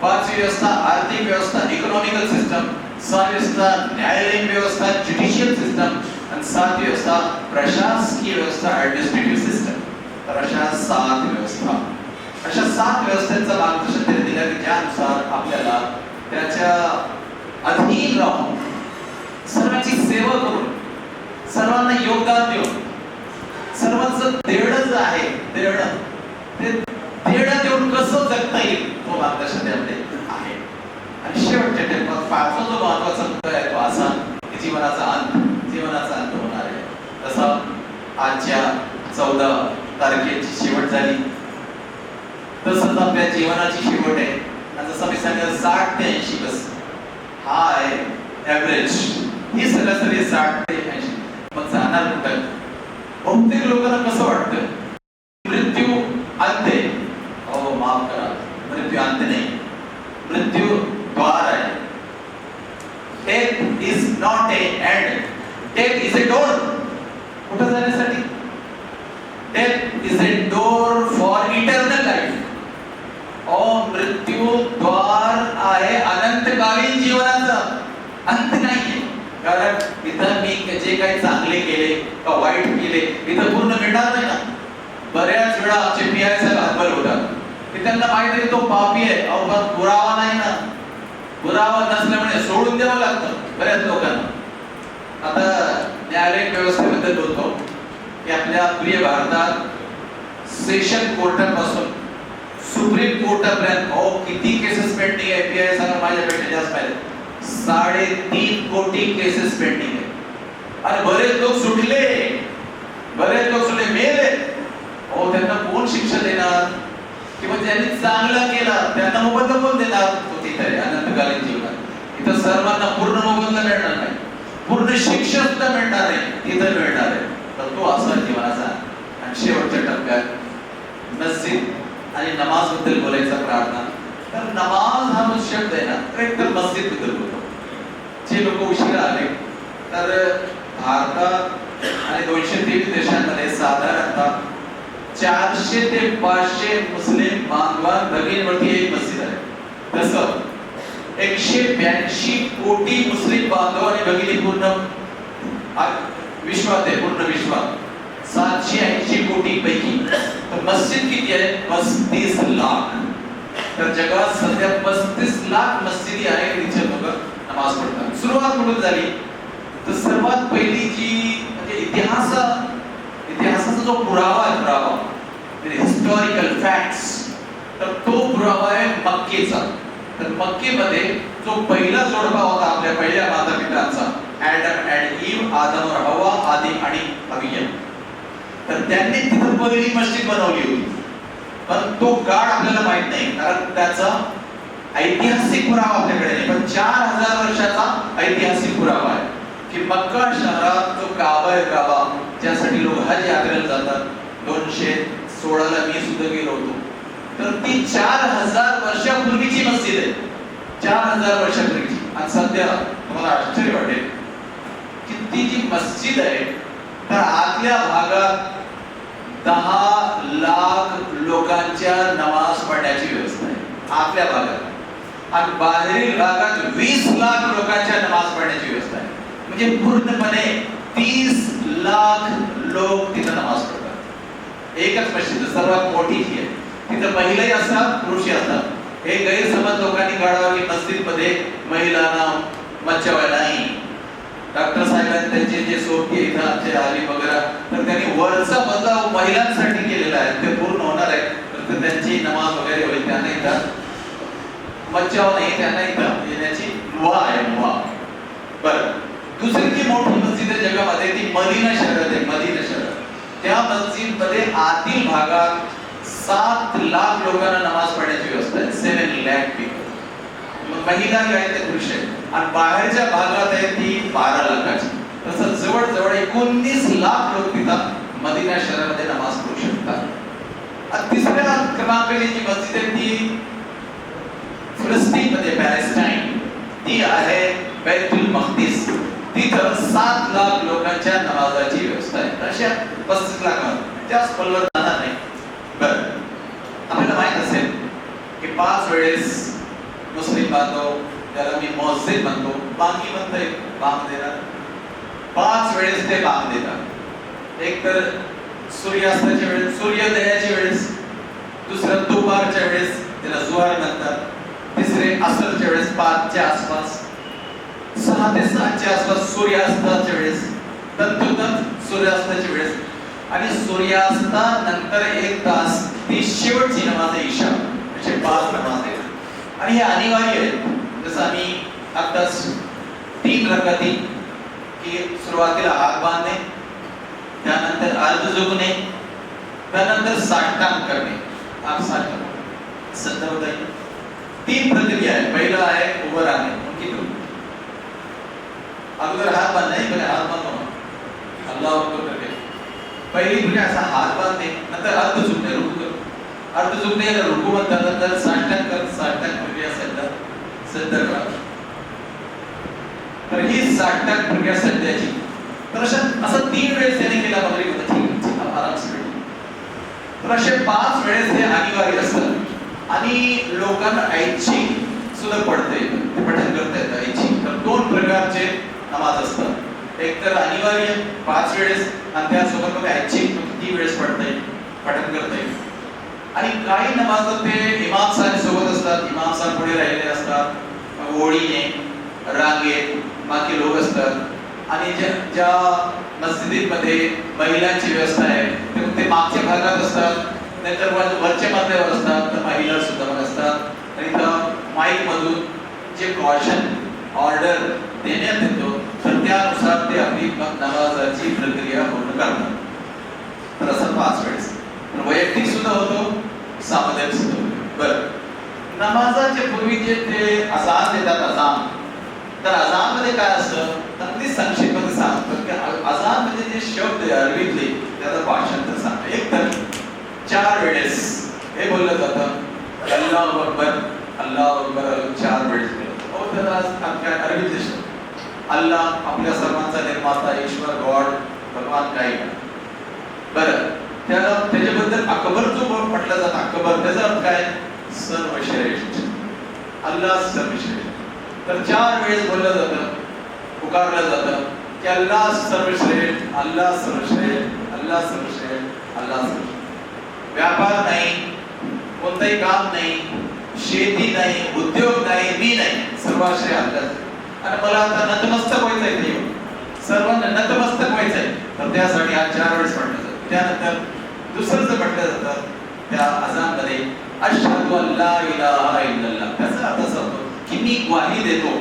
पाचवी व्यवस्था आर्थिक व्यवस्था, इकॉनॉमिकल सिस्टम. सहावी व्यवस्था न्यायालयीन व्यवस्था, ज्युडिशियल सिस्टम. आणि सातवी व्यवस्था प्रशासकीय व्यवस्था, ऍडमिनिस्ट्रेटिव्ह सिस्टम. तर अशा 7 व्यवस्था, अशा 7 व्यवस्थांचं मार्गदर्शन त्यांनी दिलं की ज्यानुसार आपल्याला त्याच्या अधीन राहून, सर्वांची सेवा करून, सर्वांना योगदान देऊन, सर्वांचं देणं जे आहे, देणं ते देणं देऊन कसं जगता येईल, तो मार्गदर्शन त्यामध्ये आहे. आणि शेवटच्या टप्प्यात 5वा जो महत्वाचा मुद्दा आहे तो असा की जीवनाचा अंत होणार आहे. तसं आजच्या 14 तारखेची शेवट झाली, तसंच आपल्या जीवनाची शेवट आहे. आणि जसं मी सांगितलं 60 ते 80 बस हा आहे ॲव्हरेज, ही सरासरी 60 ते 80. मग जाणार कुठं? बहुतेक लोकांना कसं वाटतं मृत्यू अंत आहे. हो माफ करा, मृत्यू अंत नाही, मृत्यू द्वार आहे. Death is not A and, death is a door. कुठं जाण्यासाठी? Death is a door for eternal life. मृत्यू द्वार आहे अनंतकालीन जीवनाचा, अंत नाहीये. कारण इथं मी जे काही चांगले केले का वाईट केले इथं पूर्ण मिळणार नाही ना. बऱ्याच वेळा आमचे PI साहेब हतबल होतात की त्यांना माहिती आहे तो पापी आहे, अहो पण पुरावा नाही ना. पुरावा नसल्यामुळे सोडून द्यावं लागतं बऱ्याच लोकांना. आता न्यायालयीन व्यवस्थेबद्दल बोलतो की आपल्या प्रिय भारतात सेशन कोर्टापासून सुप्रीम कोर्टापर्यंत किती केसेस पेंडिंग आहे? PI सांगा माझ्यापेक्षा जास्त पाहिजे. 3.5 कोटी केसेस पेंडिंग आहे. आणि बरेच लोक सुटले, मेले. त्यांना कोण शिक्षा देणार? किंवा ज्यांनी चांगला केला त्यांना मोबदला कोण देणार? तो तिथे अनंतकालीन जीवनात. इथं सर्वांना पूर्ण मोबदला मिळणार नाही, पूर्ण शिक्षा सुद्धा मिळणार नाही, तिथं मिळणार आहे. तर तो असा जीवनाचा. आणि शेवटच्या टप्प्यात मस्जिद आणि नमाज बद्दल बोलायचा प्रार्थना. तर नमाज हा जो शब्द आहे ना, तर एक तर मस्जिद बद्दल बोलतो. जे लोक उशिरा आले तर भारतात आणि 223 देशांमध्ये साधारणतः 400 ते 500 मुस्लिम बांधवां भगिनीवरती एक मस्जिद आहे. तसं 182 कोटी मुस्लिम बांधव आणि भगिनी पूर्ण विश्वात आहे, पूर्ण विश्वात 780 कोटी पैकी तर मस्जिद किती आहे? 35 लाख. तर जगात सध्या 35 लाख मस्जिदी आहेत, तिथे लोक नमाज पढतात. सुरुवात कुठून झाली? तर सर्वात पहिली जी म्हणजे इतिहासाचा जो पुरावा आहे, हिस्टॉरिकल फॅक्ट्स, तर तो पुरावा आहे मक्केचा. तर मक्केमध्ये जो पहिला जोडपा होता आपल्या पहिल्या माता पित्यांचा, ॲडम अँड ईव, आदम और हवा, आदिम आणि हव्वा, तर त्यांनी तिथं पहिली मस्जिद बनवली होती. पण तो काळ आपल्याला माहित नाही, कारण त्याचा ऐतिहासिक पुरावा आपल्याकडे नाही. पण 4000 वर्षाचा ऐतिहासिक पुरावा आहे की मक्का शहरात जो काबा आहे, काबा ज्यासाठी लोक हज यात्रेला जातात, 216 ला मी सुद्धा गेलो होतो. तर ती 4000 वर्षापूर्वीची मस्जिद आहे, 4000 वर्षापूर्वीची. आणि सध्या तुम्हाला आश्चर्य वाटेल की ती जी मस्जिद आहे तर आतल्या भागात 10 लाख लोकांच्या नमाज पढण्याची व्यवस्था आहे आतल्या भागात. आणि बाहेरील भागात 20 लाख लोकांच्या नमाज पढण्याची व्यवस्था आहे. म्हणजे पूर्णपणे 30 लाख लोक तिथं नमाज पढतात. एकच मस्जिद सर्वात मोठी ही आहे. तिथं महिलाही असतात, पुरुषही असतात. हे गैरसमज लोकांनी काढावा की मस्जिदमध्ये महिलांना मच्छवायला नाही. डॉक्टर साहेबांनी त्यांचे जे सोबती इथं आमचे आली वगैरे, तर त्यांनी वरचा बदलाव महिलांसाठी केलेला आहे, ते पूर्ण होणार आहे. तर त्यांची नमाज वगैरे होईल. त्यांना इथं मच्छाव नाही, त्यांना इथं येण्याची मुभा आहे, मुभा. बरं, दुसरी जी मोठी मस्जिद आहे जगामध्ये ती मदिना शहरात आहे, मदिना शहर. त्या मस्जिद मध्ये आतील भागात 7 लाख लोकांना नमाज पढण्याची व्यवस्था आहे, 7 लाख पीपल. महिला आहे ते पुरुष आहे. आणि बाहेरच्या भागात आहे ती 12 लाखाची. तसं जवळजवळ 19 लाख लोक तिथं मदिना शहरामध्ये नमाज पढू शकतात. आणि तिसऱ्या क्रमांकाची जी मस्जिद आहे ती फिलिस्तीन मध्ये, पॅलेस्टाईन, ती आहे बैतुल मक्दिस. तिथं 7 लाख लोकांच्या नमाजाची व्यवस्था आहे. अशा 35 लाख जास्त खोलवर जाणार नाही. बरं, आपल्याला माहित असेल की 5 वेळेस मुस्लिम बांधव, त्याला मी मस्जिद म्हणतो, बांगी म्हणतोय, बांग देणार. 5 वेळेस ते बांग देतात. एक तर सूर्यास्ताच्या वेळेस, सूर्योदयाच्या वेळेस, दुसरं दुपारच्या वेळेस त्याला जुहार म्हणतात, तिसरे असरच्या वेळेस 5 च्या आसपास, 6 ते 7 च्या आसपास सूर्यास्ताच्या वेळेस, तत्वतः सूर्यास्ताच्या वेळेस, आणि सूर्यास्तानंतर 1 तास ती शेवटची नमाज आहे इशा. असे 5 नमाज आहेत. आणि हे अनिवार्य आहे. जसं आम्ही आत्ताच 3 रकाती की सुरुवातीला हात बांधणे, त्यानंतर अर्ध झुकणे, त्यानंतर साष्टांग करणे. आप साष्टांग संदर्भ 3 प्रक्रिया आहे. पहिला आहे उभं राहणे, अगोदर हात बांध नाही पहिले हात बांध अल्लाह अकबर करके पहिली म्हणजे असा हात बांधणे नंतर अर्ध झुकणे रुकू कर अर्ध झुकणे याला रुकू म्हणतात नंतर साष्टांग कर साष्टांग प्रक्रिया सज्जा करा तर ही साष्टांग प्रक्रिया सज्जाची तर असं 3 वेळेस त्याने केला बघली होता ठीक आरामशीर तर असे 5 वेळेस हे अनिवार्य असतं आणि लोकांना ऐच्छिक सुद्धा पडते ते पठण करता येतं ऐच्छिक तर 2 प्रकारचे नमाज असतात एक तर अनिवार्य 5 वेळेस आणि त्यासोबत मग ऐच्छिक 3 वेळेस पठण करता येईल आणि काही नमाज ते इमाम साहेब सोबत असतात इमाम साहेब पुढे राहिलेले असतात ओळीने रांगेत बाकी लोक असतात आणि ज्या मस्जिदीमध्ये महिलांची व्यवस्था आहे ते मागच्या भागात असतात नाहीतर वरच्या मजल्यावर असतात तर महिला सुद्धा असतात आणि तर माईक मधून जे कॉशन ऑर्डर देण्यात येतो तर त्यानुसार ते आपली नमाजाची प्रक्रिया पूर्ण करतात तर असं 5 वेळेस वैयक्तिक सुद्धा होतो सामुदायिक सुद्धा होतो बरं नमाजाच्या पूर्वी जे ते अजान देतात अजान तर अजान मध्ये काय असतं अगदी संक्षिप्त मध्ये सांगतो की अजान म्हणजे जे शब्द अरबीतले त्याचं भाषांतर सांगतो एक तर 4 वेळेस हे बोललं जातं अल्लाहू अकबर 4 वेळेस और त्याला काय अरबीतले शब्द अल्लाह आपल्या सर्वांचा निर्माता ईश्वर गॉड भगवान काही बरं त्याच्याबद्दल अकबर जो म्हटलं जातं अकबर त्याचा अर्थ काय सर्वश्रेष्ठ अल्लाह सर्वश्रेष्ठ तर 4 वेळेस बोललं जातं पुकारलं जातं की अल्लाह सर्वश्रेष्ठ अल्लाह सर्वश्रेष्ठ अल्लाह सर्वश्रेष्ठ अल्लाह सर्वश्रेष्ठ व्यापार नाही कोणतंही काम नाही शेती नाही उद्योग नाही मी नाही सर्वाश्रय अल्लाह आणि मला आता नतमस्तक व्हायचंय ते सर्वांना नतमस्तक व्हायचंय तर त्यासाठी हा 4 वेळेस म्हटलं जातं त्यानंतर दुसरं जे म्हटलं जातं त्या अजान मध्ये अशहदु अल्ला इलाहा इल्लल्लाह त्याचा अर्थ असा होतो की मी ग्वाही देतो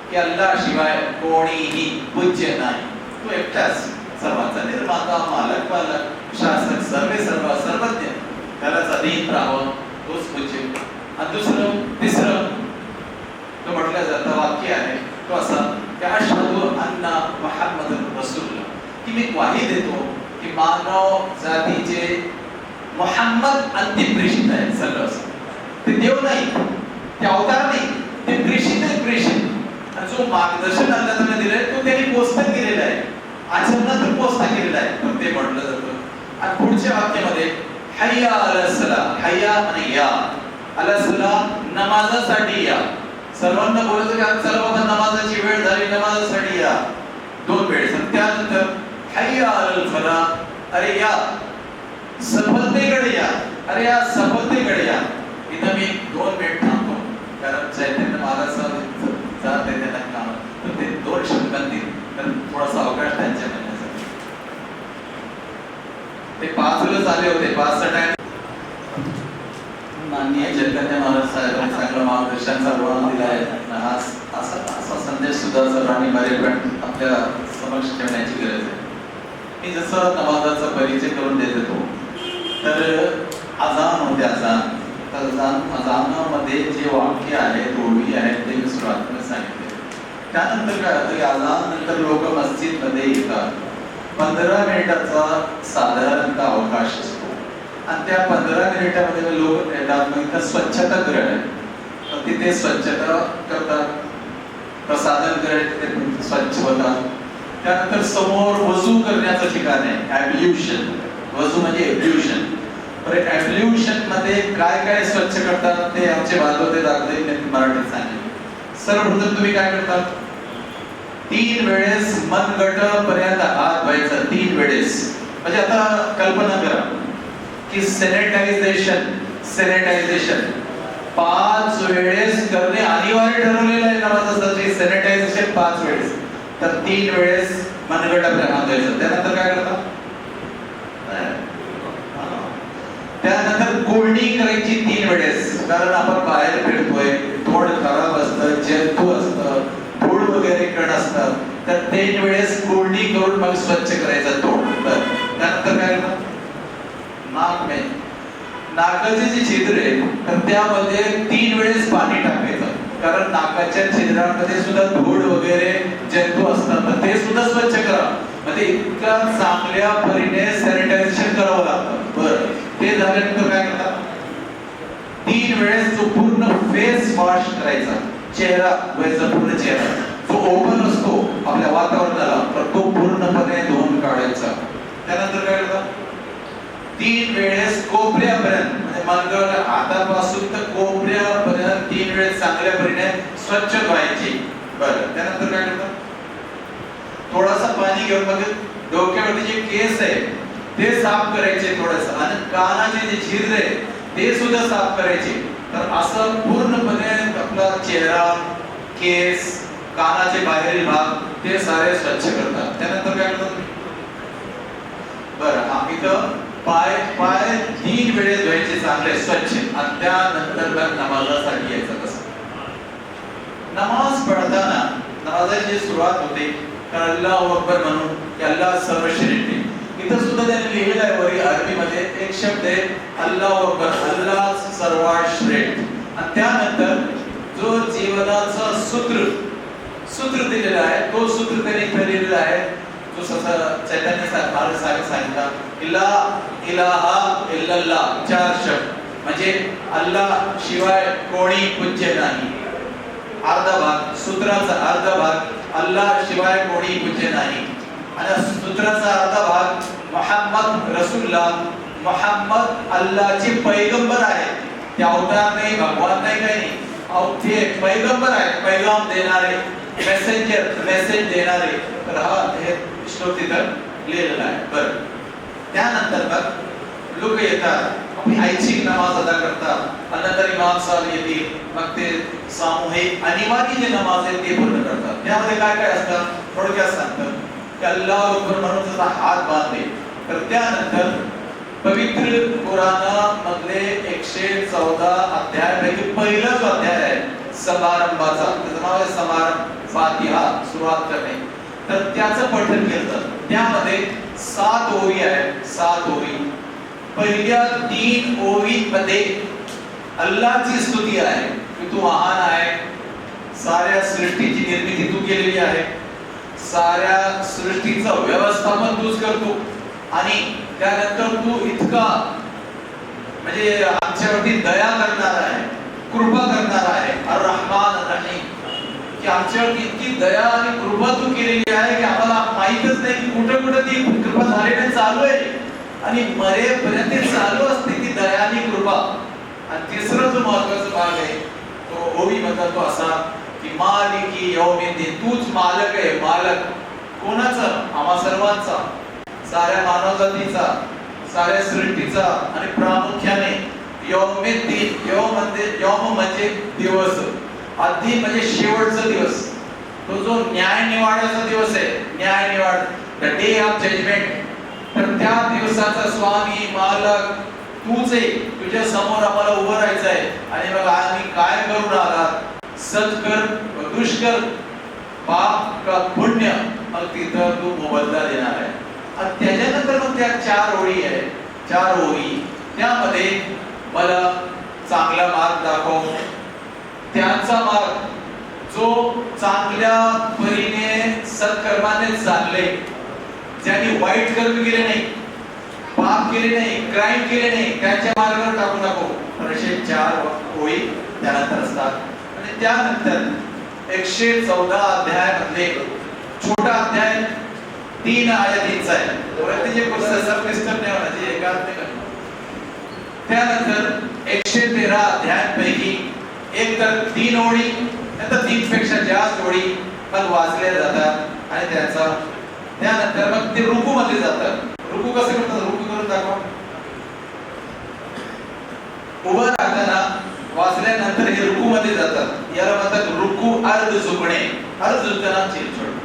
की अल्लाह शिवाय कोणीही पूज्य नाही तो एकटाच सर्वांचा निर्माता मालक पालक शासक सर्वज्ञ त्यालाच अधीन राहावं तोच पूज्य आणि तिसरं तो म्हटलं जातं वाक्य आहे तो असा की अशहदु अन्ना मुहम्मदुर रसूलुल्लाह की मी ग्वाही देतो की मानव जातीचे मुहम्मद अंतिम प्रेषित आहे सल्लल्लाहु अलैहि वसल्लम ते देव नाही ते अवतार नाही ते प्रेषित आणि जो मार्गदर्शन अल्लाहने दिलंय तो त्यांनी पोस्ट केलेला आहे आचरणात पोस्ट केलेला आहे तर ते म्हटलं जातं आणि पुढच्या वाक्यामध्ये हय्या अलस सलाह हय्या आणि या अलस सलाह नमाजासाठी या सर्वांना बोलायचं की चला बाबा नमाजाची वेळ झाली नमाजासाठी या 2 वेळेस आणि त्यानंतर हय्या अलल फलाह अरे या सफलतेकडे या अरे या सफलतेकडे या इथं मी 2 मिनिट थांबतो कारण चैतन्य महाराज जाते त्यांना काम तर ते 2 शब्दांतील तर थोडासा अवकाश त्यांच्या म्हणण्यासाठी ते 5 वेळेस आले होते 5 चा टाइम माननीय चैतन्य महाराज साहेबांनी चांगलं मार्गदर्शनाचा वर्णन दिला आहे असा संदेश सुद्धा सर्वांनी बरेपण आपल्या समक्ष ठेवण्याची गरज आहे मी जसं नमाजाचा परिचय करून देत होतो तर अजान होते अजानामध्ये जे वाक्य आहेत ओळी आहेत ते मी सुरुवातीला सांगितले त्यानंतर काय होतं की अजान नंतर लोक मस्जिद मध्ये येतात 15 मिनिटाचा साधारणतः अवकाश असतो आणि त्या 15 मिनिटामध्ये लोक येतात मग इथं स्वच्छता गृह आहे तिथे स्वच्छता करतात प्रसाधन गृह स्वच्छ होतात त्यानंतर समोर वजू करण्याचं ठिकाण आहे ॲब्ल्यूशन वजू म्हणजे एब्ल्यूशन तर ॲब्ल्यूशन मध्ये काय काय स्वच्छ करतात ते आमचे भागवते दाखले मराठीत सांगितले सर्वप्रथम तुम्ही काय करतात 3 वेळेस मनगट पर्यंत हात धुवायचा 3 वेळेस म्हणजे आता कल्पना करा की सॅनिटायझेशन 5 वेळेस करणे अनिवार्य ठरवलेलं आहे नमाजासाठी सॅनिटायझेशन 5 वेळेस तर 3 वेळेस मनगटापर्यंत हात धुवायचा त्यानंतर काय करतात त्यानंतर गुळणी करायची 3 वेळेस कारण आपण बाहेर फिरतोय तोंड खराब असतं जंतू असतं धूळ वगैरे कण असतात तर 3 वेळेस गुळणी करून मग स्वच्छ करायचं तोंड त्यानंतर काय करतात नाकाचे जे छिद्र आहे तर त्यामध्ये 3 वेळेस पाणी टाकायचं कारण नाकाच्या छिद्रांमध्ये सुद्धा धूळ वगैरे जंतू असतात, तर ते सुद्धा स्वच्छ करा. म्हणजे इतक्या चांगल्या परीने सॅनिटायझेशन करावं लागतं. बरं, ते झाल्यानंतर काय करतात? 3 वेळेस जो पूर्ण फेस वॉश करायचा, चेहरा धुवायचा, पूर्ण चेहरा जो ओपन असतो आपल्या वातावरणाला, तर तो पूर्णपणे धुवून काढायचा. त्यानंतर काय करतात? 3 वेळेस कोपऱ्यापर्यंत, म्हणजे मनगट हातापासून तर कोपऱ्यापर्यंत 3 वेळेस चांगल्या परीने स्वच्छ धुवायची. बरं, त्यानंतर काय करतात? थोडासा पाणी घेऊन मग डोक्यावरती जे केस आहे ते साफ करायचे थोडंसं, आणि कानाचे जे छिद्र आहे ते सुद्धा साफ करायचे. तर असं पूर्णपणे आपला चेहरा, केस, कानाचे बाहेरील भाग ते सारे स्वच्छ करतात. त्यानंतर काय करतात? बरं, इथं पाय 3 वेळेस धुवायचे चांगले स्वच्छ, आणि त्यानंतर नमाजासाठी यायचं. कसं नमाज पढताना नमाजाची सुरुवात होते तर अल्लाहू अकबर म्हणून, की अल्लाह सर्वश्रेष्ठ. इथं सुद्धा त्याने लिहिलेलं आहे वरी अरबीमध्ये एक शब्द आहे अल्लाहू अकबर, अल्लाह सर्वात श्रेष्ठ. आणि त्यानंतर जो जीवनाचा सूत्र दिलेला आहे, तो सूत्र त्याने इथे लिहिलेला आहे, जो चैतन्य महाराज सांगितला, इला इलाहा इल्लल्लाह, 4 शब्द, म्हणजे अल्लाह शिवाय कोणी पूज्य नाही. अर्धा भाग, सूत्राचा अर्धा भाग, अल्लाह शिवाय कोणी पूज्य नाही. आणि सूत्राचा अर्धा भाग, मोहम्मद रसूलुल्लाह, मोहम्मद अल्लाहचे पैगंबर आहेत. ते अवतार नाही, भगवान नाही, काही नाही, ते पैगंबर आहेत, पैगाम देणारे, मेसेज देणारे. तर हा हे श्लोक तिथं लिहिलेला आहे. बरं, त्यानंतर मग लोक येतात, आपली ऐच्छिक नमाज अदा करतात, नंतर इमाम साहेब येतील, मग ते सामूहिक अनिवार्य जे नमाज आहे ते पूर्ण करतात. त्यामध्ये काय काय असतं थोडक्यात सांगतात, की अल्लाहू अकबर म्हणून जसा हात बांधले, तर त्यानंतर पवित्र कुराणामधले 114 अध्यायापैकी पहिला जो अध्याय आहे समारंभाचा, त्याचं नाव आहे समारंभ, फातिहा, सुरुवात करणे, तर त्याचं पठण केलं. त्यामध्ये 7 ओवी आहेत. 7 ओवी. पहिल्या 3 ओवीमध्ये अल्लाहची स्तुती आहे, की तू महान आहे, साऱ्या सृष्टीची निर्मिती तू केलेली आहे, साऱ्या सृष्टीचं व्यवस्थापन तूच करतो, आणि त्यानंतर तू इतका म्हणजे आमच्यावरती दया करणार आहे, कृपा करणार आहे, अर रहमान रहीम, की आमच्यावरती इतकी दया आणि कृपा तू केलेली आहे की आम्हाला माहीतच नाही की कुठे कुठे ती कृपा झालेली चालू आहे, आणि मरेपर्यंत चालू असते ती दया आणि कृपा. आणि तिसरा जो महत्त्वाचा भाग आहे तो ओवी म्हणतात तो असा, की मालिकी यौमिद्दीन, तूच मालक आहे. मालक कोणाचा? आम्हा सर्वांचा, साऱ्या मानवजातीचा, साऱ्या सृष्टीचा, आणि प्रामुख्याने यौमिद्दीन. यौम म्हणजे दिवस, आधी म्हणजे शेवटचा दिवस, तो जो न्याय निवाडाचा दिवस आहे, न्याय निवाड, द डे ऑफ जजमेंट. तर त्या दिवसाचा स्वामी, मालक तूच आहे. तुझ्या समोर आम्हाला उभं राहायचं आहे, आणि बघा आम्ही काय करून आलात, सत्कर दुष्कर, पाप का पुण्य, मग तिथं तू मोबदला देणार आहे. आणि त्याच्यानंतर मग त्या 4 ओळी आहे, 4 ओळी, त्यामध्ये मला चांगला मार्ग दाखव, त्यांचा मार्ग जो चांगल्या परीने सत्कर्माने चालले, ज्यांनी वाईट कर्म केले नाही, पाप केले नाही, क्राईम केले नाही, त्यांच्या मार्गावर टाकू नको. असे 4 ओळी त्यानंतर असतात. आणि त्यानंतर 114 अध्यायामध्ये छोटा अध्याय 3 आयतींचा आहे. प्रत्येक प्रोसेसर सिस्टम नाही होणार, एकाच नाही. त्यानंतर 113 अध्यायांपैकी एक तर 3 ओळी, नंतर 3 पेक्षा जास्त ओळी मग वाचल्या जातात, आणि त्यानंतर मग ते रुकू मध्ये जातात. रुकू कसं करतात? रुकू करून दाखवा. उभं राहताना वाचल्यानंतर हे रुकू मध्ये जातात. याला म्हणतात रुकू अर्ध झुकणे, अर्ध झुकताना चिलचोड.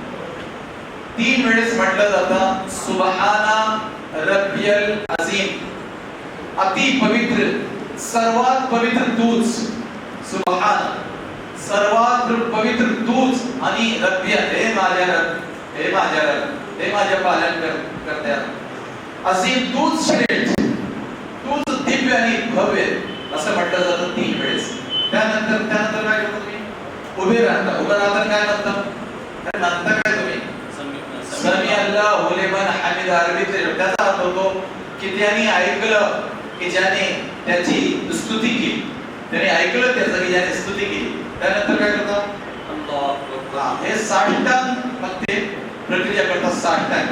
3 वेळेस म्हटलं जातं सुबहाना रब्बियल अजीम, अति पवित्र, सर्वात पवित्र तूच. सुबहान, सर्वात पवित्र तूच, आणि रब्बिय, हे माझ्या रब, हे माझ्या रब, हे माझ्या पालन करत्या. असीम, तूच श्रेष्ठ, तूच दिव्य आणि भव्य, असं म्हटलं जातं 3 वेळेस. त्यानंतर काय करतो तुम्ही? उभे राहता. उभं राहता काय म्हणतात? काय म्हणता काय तुम्ही? समी अल्लाहु लिमन हमिद. अरबीत त्याचा अर्थ होतो की त्यांनी ऐकलं की ज्याने त्याची स्तुती केली. त्याने ऐकलं त्याचं की ज्याने स्तुती केली. त्यानंतर काय करतात? हे साष्टांग मग ते प्रक्रिया करतात. साष्टांग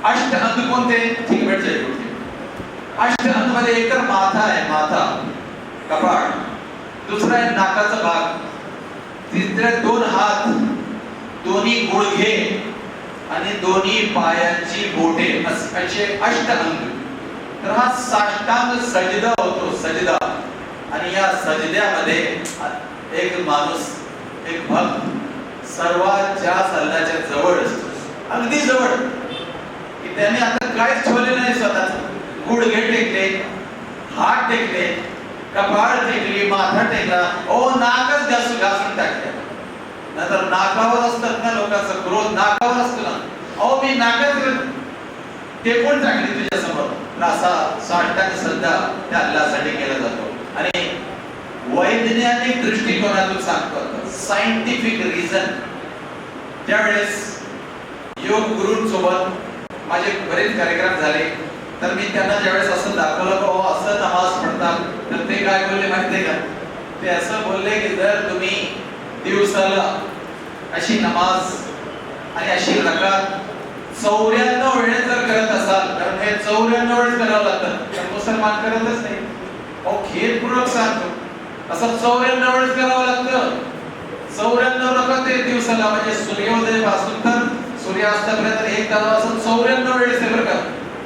अष्टांग कोणते? ठीक भेटते. अष्टांग मध्ये एक तर माथा आहे, माथा कपाळ, दुसरा आहे नाकाचा भाग, तिसरे दोन हात, दोन्ही गुडघे आणि दोन्ही पायांची बोटे, असे अष्टांग. तर हा साष्टांग सजदा होतो, सजदा. आणि या सजद्यामध्ये एक माणूस, एक भक्त सर्वात जास्त अल्लाहच्या जवळ असतो, अगदी जवळ, की त्याने आता काहीच ठेवले नाही. स्वतःच गुडघे टेकले, हात टेकले, कपाळ टेकली, माथा टेकला, नाकच घासून टाकले. नंतर नाकावर असतात ना लोकांचा क्रोध, नाकावर असतो ना. मी नाकच टेकून टाकली तुझ्या समोर. असा साष्टांग सजदा त्या अल्लाहसाठी केला जातो. आणि वैज्ञानिक दृष्टिकोनातून सांगतो, सायंटिफिक रिझन, त्यावेळेस योग गुरूंसोबत माझे बरेच कार्यक्रम झाले, तर मी त्यांना ज्यावेळेस असं दाखवलं की असं नमाज पढतात, तर ते काय बोलले माहितीये का? ते असं बोलले की जर तुम्ही दिवसाला अशी नमाज आणि अशी रकात 94 वेळेस जर करत असाल, कारण हे 94 वेळेस करावं लागतं, तर मुसलमान करतच नाही. खेदपूर्वक सांगतो, असं 94 वेळेस करावं लागतं. 94 रकात दिवसाला, म्हणजे सूर्योदय पासून तर सूर्यास्तापर्यंत एक तासापासून 94 वेळेस आहे बरं का.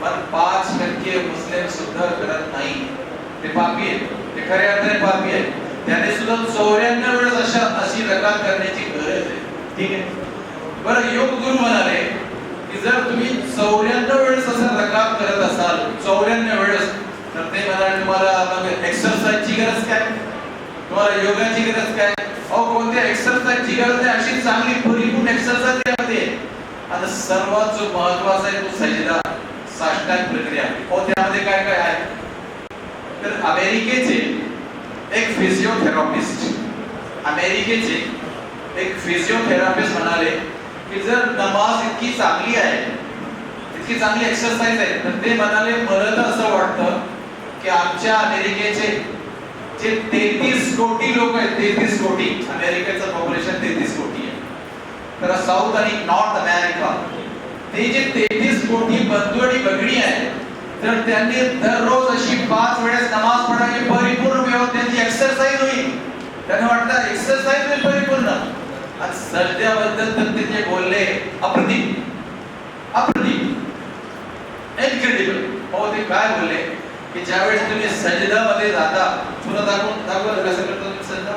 पण 5% मुस्लिम सुद्धा करत नाही. ते पापी आहेत, ते खऱ्या अर्थाने पापी आहेत. त्याने सुद्धा 94 वेळेस अशी रकात करण्याची गरज आहे. ठीक आहे. बरं, योग गुरु म्हणाले की जर तुम्ही 94 वेळेस असं रकात करत असाल, 94 वेळेस, तर ते म्हणाले तुम्हाला एक्सरसाइजची गरज काय, तुम्हाला योगाची गरज काय? कोणत्या एक्सरसाइजची गरज नाही, अशी चांगली परिपूर्ण एक्सरसाइज त्यामध्ये. आणि सर्वात जो महत्त्वाचा आहे तो सजदा, साष्टांग प्रक्रिया. त्यामध्ये काय काय आहे? तर अमेरिकेचे एक फिजिओथेरपिस्ट, म्हणाले की जर नमाज इतकी चांगली आहे, इतकी चांगली एक्सरसाइज आहे, तर ते म्हणाले मला तर असं वाटतं की आमच्या अमेरिकेचे जे 33 कोटी लोक आहेत, 33 कोटी, अमेरिकेचं पॉप्युलेशन 33 कोटी आहे, तर साऊथ आणि नॉर्थ अमेरिका, ते जे 33 कोटी बंधू आणि भगिनी आहेत, तर त्यांनी दररोज अशी 5 वेळेस नमाज पढावी, परिपूर्ण व्यवस्था, त्यांची एक्सरसाइज होईल. त्यांना वाटतं एक्सरसाइज होईल परिपूर्ण. आणि सजद्याबद्दल तर ते जे बोलले, अप्रतिम, इनक्रेडिबल. ते काय बोलले की ज्यावेळेस तुम्ही सजदामध्ये जाता, पुन्हा दाखवलं कसं करतो तुम्ही सजदा,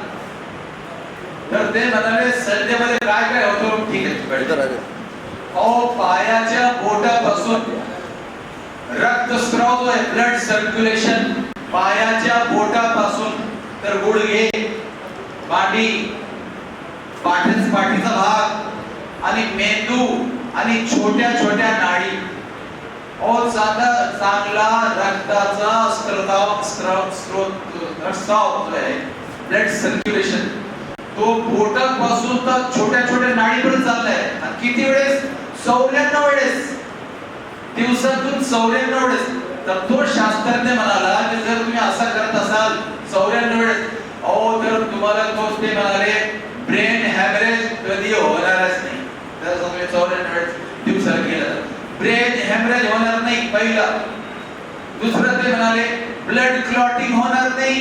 तर ते म्हणाले सजद्यामध्ये काय काय होतं. ठीक आहे. पायाच्या बोटापासून रक्तस्राव जो आहे, ब्लड सर्क्युलेशन, पायाच्या बोटापासून तर गुडघे, मांडी, पाठीचा भाग आणि मेंदू आणि छोट्या छोट्या नाडी, चांगला रक्ताचा स्त्राव जो आहे, ब्लड सर्क्युलेशन, तो बोटापासून तर छोट्या छोट्या नाडीपर्यंत चाललाय. आणि किती वेळेस? 94 वेळेस, दिवसातून 94 वेळेस. तर तो शास्त्रज्ञ म्हणाला की जर तुम्ही असं करत असाल 94 वेळेस, तर तुम्हाला ते म्हणाले ब्रेन हॅमरेज कधी होणारच नाही. तर तुम्ही 94 वेळेस दिवसाला केलं तर ब्रेन हॅमरेज होणार नाही, पहिला. दुसरं ते म्हणाले ब्लड क्लॉटिंग होणार नाही,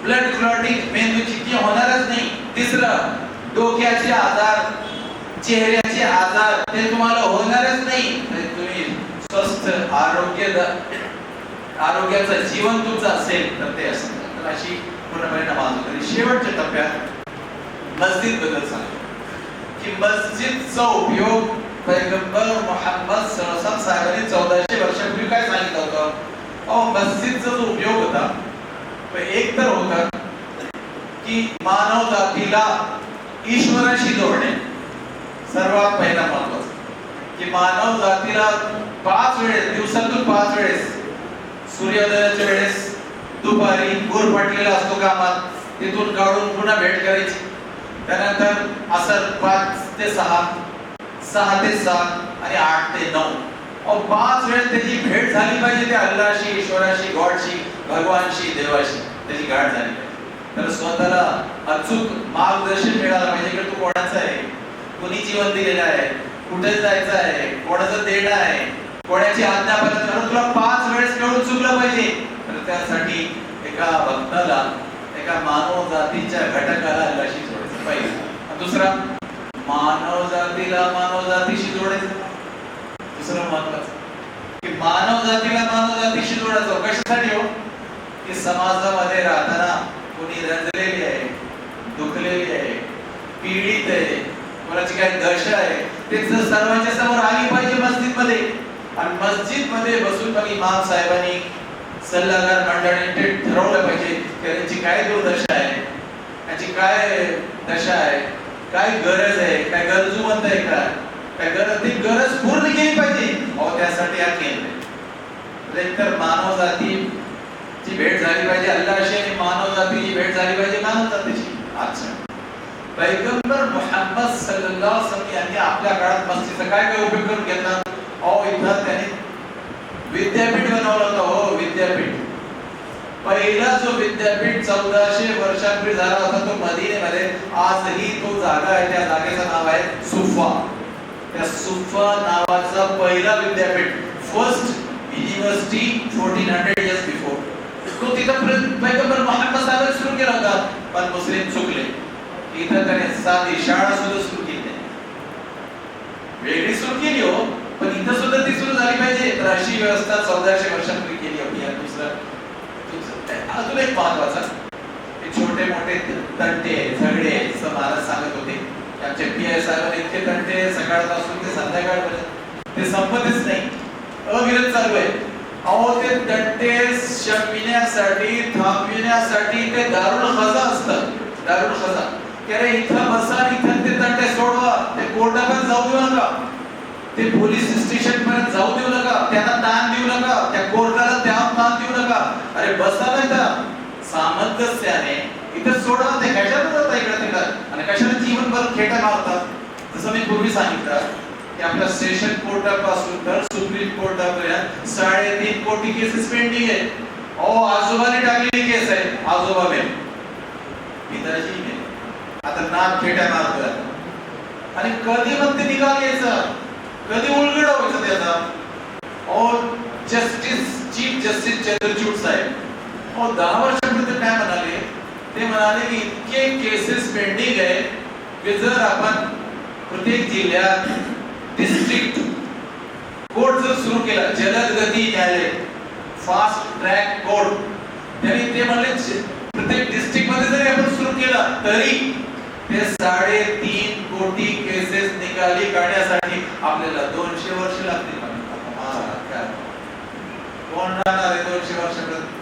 ब्लड क्लॉटिंग मेंदूची होणारच नाही. तिसरं, डोक्याचे आजार, चेहऱ्याचे आजार, ते तुम्हाला होणारच नाही. तुम्ही स्वस्थ आरोग्याचं जीवन तुमचं असेल तर ते असेल. तर अशी पूर्णपणे नमाज होते. शेवटच्या टप्प्यात मस्जिद बद्दल सांगतो की मस्जिदचा उपयोग पैगंबर मुहम्मद सल्लल्लाहु अलैहि वसल्लम साहेबांनी 1400 वर्षापूर्वी काय सांगितलं होतं? मस्जिदचा जो उपयोग होता, तो एक तर होता की मानव जातीला ईश्वराशी जोडणे, सर्वात पहिला महत्त्वाचं की मानव जातीला 5 वेळेस, दिवसातून 5 वेळेस, सूर्योदयाच्या वेळेस, दुपारी गुरफटलेला असतो कामात, तिथून काढून पुन्हा भेट करायची, त्यानंतर असर 5 ते 6, 6 ते 7 आणि 8 ते 9. 5 वेळेस त्याची भेट झाली पाहिजे त्या अल्लाहशी, ईश्वराशी, गॉडशी, भगवानशी, देवाशी त्याची गाठ झाली पाहिजे. तर स्वतःला अचूक मार्गदर्शन मिळालं पाहिजे की तू कोणाचा आहे, कोणी जीवन दिलेलं आहे, कुठे जायचं आहे, कोणाचं देणं आहे, कोणाची आज्ञा पालन करून तुला 5 वेळेस कळून चुकलं पाहिजे. तर त्यासाठी एका भक्ताला, एका मानव जातीच्या घटकाला अल्लाहशी जोडायचं पाहिजे. आणि दुसरा, मानव जातीला मानव जातीशी जोडायचं. दुसरं महत्वाचं की मानव जातीला मानव जातीशी जोडायचं. कशासाठी हो? की समाजामध्ये राहताना कोणी रंजलेली आहे, दुखलेली आहे, पीडित आहे, कोणाची काही दशा आहे, ते सर्वांच्या समोर आली पाहिजे मस्जिदमध्ये. आणि मस्जिदमध्ये बसून मग इमाम साहेबांनी, सल्लागार मंडळाने ते ठरवलं पाहिजे की त्यांची काय दुर्दशा आहे, त्यांची काय दशा आहे, काय गरज आहे, काय गरजूवंत आहे का, काय गरज, ती गरज पूर्ण केली पाहिजे. त्यासाठी हा केंद्र. एकतर मानव जातीची भेट झाली पाहिजे अल्लाहशी आणि मानव जातीची भेट झाली पाहिजे मानव जातीशी. अच्छा, पैगंबर मुहम्मद सल्लल्लाहु अलैहि वसल्लम यांनी आपल्या काळात मस्जिदचा काय काय उपयोग करून घेतला? इथं त्यांनी विद्यापीठ बनवलं होतं. हो, विद्यापीठ. पहिला जो विद्यापीठ 1400 वर्षापूर्वी झाला होता तो मदीनेमध्ये. आजही तो जागा आहे, त्या जागेचं नाव आहे सुफा. त्या सुफा नावाचा पहिला विद्यापीठ, फर्स्ट युनिव्हर्सिटी 1400 इयर्स बिफोर, तो तिथं पैगंबर मुहम्मद साहेब सुरू केला होता. पण मुस्लिम चुकले. इथं त्याने साधी शाळा सुद्धा सुरू केली नाही. वेगळी सुरू केली हो, पण इथं सुद्धा ती सुरू झाली पाहिजे. तर अशी व्यवस्था 1400 वर्षापूर्वी केली होती. अजून एक महत्वाचा, छोटे मोठे तंटे झगडे महाराज सांगत होते. आमचे पीआय साहेबांनी इतके तंटे सकाळपासून ते संध्याकाळपर्यंत ते संपतच नाही, अविरत चालू आहे. ते तंटे शमविण्यासाठी, थांबविण्यासाठी ते दारुल खजा असतात. दारुल खजा की अरे इथं बसा, इथं ते तंटे सोडवा, ते कोर्टापर्यंत जाऊ देऊ नका, ते पोलीस स्टेशन पर्यंत जाऊ देऊ नका, त्यांना ताण देऊ नका, त्या कोर्टाला ताण देऊ नका. अरे बसा नाही तर सामंजस्याने इथं सोडा. ते कशाला जातात इकडे तिकडे आणि कशाला जीवनभर खेटा मारतात? जसं मी पूर्वी सांगितलं की आपल्या सेशन कोर्टापासून तर सुप्रीम कोर्टापर्यंत 3.5 कोटी केसेस पेंडिंग आहे. आजोबाने टाकलेली केस आहे, आजोबा मेल, पिताजी मेल, आता नाक खेटा मारतोय. आणि कधी मग ते निकाल यायचा, कधी उलगड व्हायचं त्याचा? जस्टिस, चीफ जस्टिस चंद्रचूड साहेब 10 वर्षापूर्वी काय म्हणाले? ते म्हणाले की इतके केसेस पेंडिंग आहे की जर आपण प्रत्येक जिल्ह्यात डिस्ट्रिक्ट कोर्ट जर सुरू केला, जलद गती न्यायालय, फास्ट ट्रॅक कोर्ट, त्यांनी ते म्हणले प्रत्येक डिस्ट्रिक्ट मध्ये जरी आपण सुरू केला तरी ते 3.5 कोटी केसेस निकाली काढण्यासाठी आपल्याला 200 वर्ष लागतील. कोण राहणार आहे 200 वर्षापर्यंत?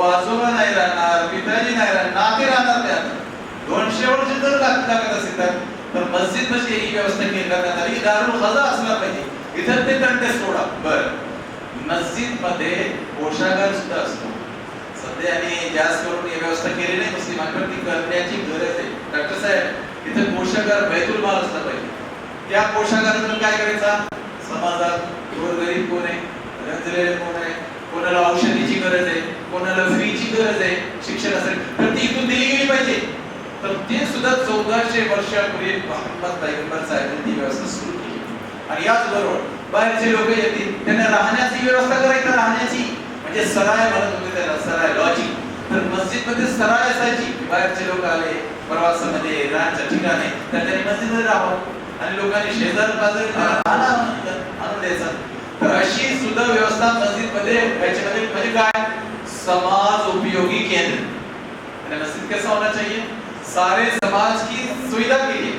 आजोबा नाही राहणार, पिताजी नाही राहणार, नाते राहणार त्यात. 200 वर्ष जर लागत असेल तर मस्जिद मध्ये ही व्यवस्था केली करण्यात आली. दारुल खजा असला पाहिजे, इथं ते तंटे सोडा. बरं, मस्जिद मध्ये पोशाखघर सुद्धा असतो. सध्या आणि जास्त करून ही व्यवस्था केली नाही मुस्लिमांकडे, ती करण्याची गरज आहे. डॉक्टर साहेब, इथे पोशाखघर बैतुल माल असला पाहिजे. त्या पोशाखघरातून काय करायचा? समाजात गोरगरीब कोण आहे, रंजलेले कोण आहे, कोणाला औषधीची गरज आहे, कोणाला फ्रीची गरज आहे, शिक्षण असेल तर ती इथून दिली गेली पाहिजे. तर ते सुद्धा 1400 वर्षापूर्वी मुहम्मद पैगंबर साहेबांनी ती व्यवस्था सुरू केली. आणि याचबरोबर बाहेरचे लोक येतील, त्यांना राहण्याची व्यवस्था करायची. राहण्याची म्हणजे सराय म्हणत होते त्याला, सराय लॉजिंग. तर मस्जिद मध्ये सराय असायची. बाहेरचे लोक आले प्रवासामध्ये, राहण्याच्या ठिकाणी, तर त्यांनी मस्जिदमध्ये राहावं आणि लोकांनी शेजार पाजारी आणून द्यायचा. तर अशी सुद्धा व्यवस्था मस्जिद मध्ये व्हायची. म्हणजे काय? समाज उपयोगी केंद्र. आणि मस्जिद कैसा होना चाहिए? सारे समाज की सुविधा के लिए.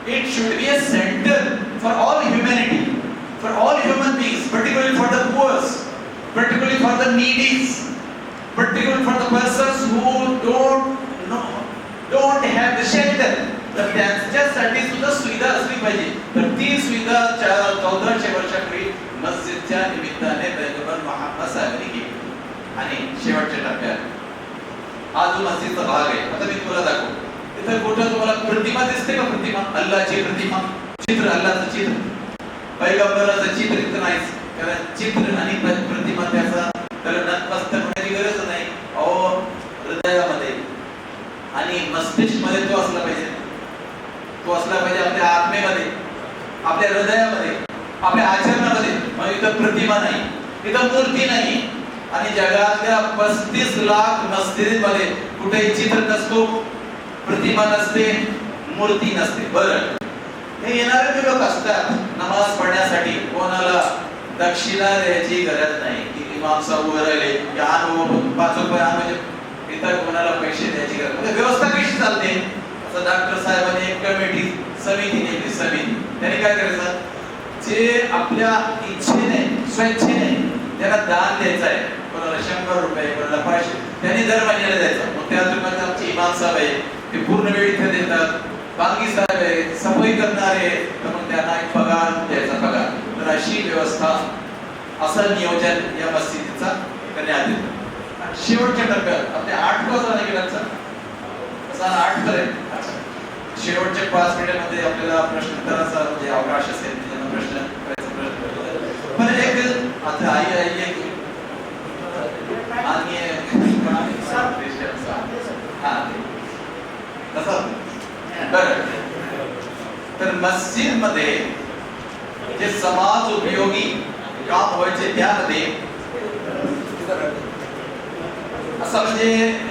It should be a center for all humanity, for all human beings, particularly for the poor, particularly for the needy, particularly for the persons who don't have the shelter. तर त्यांच्यासाठी सुद्धा सुविधा असली पाहिजे. तर ती सुविधा 1400 वर्षापूर्वी मस्जिदच्या निमित्ताने पैगंबर मुहम्मद साहेबांनी केली. आणि शेवटच्या टप्प्यात हा जो मस्जिदचा भाग आहे, आता मी तुला दाखवतो. तिथं कुठं तुम्हाला प्रतिमा दिसते का? प्रतिमा, अल्लाची प्रतिमा, चित्र, अल्लाचं चित्र, पैगंबराचं चित्र इथं नाहीच. कारण चित्र आणि प्रतिमा त्याचा त्याला नतमस्तक होण्याची गरज नाही. अहो, हृदयामध्ये आणि मस्तिष्क मध्ये तो असला पाहिजे. तो असला पाहिजे आपल्या आत्मेमध्ये, आपल्या हृदयामध्ये, आपल्या आचरणामध्ये. मग इथं प्रतिमा नाही, इथं मूर्ती नाही. आणि जगातल्या 35 लाख मस्जिदीमध्ये कुठेही चित्र नसतो, प्रतिमा नसते, मूर्ती नसते. बरं, हे येणारे जे लोक असतात नमाज पढण्यासाठी, कोणाला दक्षिणा द्यायची गरज नाही की इमाम साहेब उभे राहिले की आणू 5 रुपये आणू, म्हणजे इथं कोणाला पैसे द्यायची गरज नाही. व्यवस्था कशी चालते? असं डॉक्टर साहेबांनी एक कमिटी, समिती नेमली. समिती त्यांनी काय करायचं, जे आपल्या इच्छेने, स्वेच्छेने त्याला दान द्यायचं आहे, कोणाला 100 रुपये, कोणाला 500, त्यांनी दर महिन्याला द्यायचं. मग त्या तुमच्या आमचे इमाम साहेब आहे, ते पूर्ण वेळ इथे देतात. बांगी साहेब आहे, सफाई करणारे, तर मग त्यांना एक पगार द्यायचा, पगार. तर अशी व्यवस्था, असं नियोजन या मस्जिदीचा करण्यात येतं. शेवटच्या टप्प्यात आपल्या 8 वाजता गेल्याचा 8 पर्यंत शेवटच्या 5 मिनिटांमध्ये आपल्याला प्रश्नोत्तराचा म्हणजे अवकाश असेल, त्यांना प्रश्न करायचा प्रश्न. पण एक आता आई आणि बरं, तर मस्जिद मध्ये जे समाज उपयोगी काम व्हायचे त्यामध्ये असं म्हणजे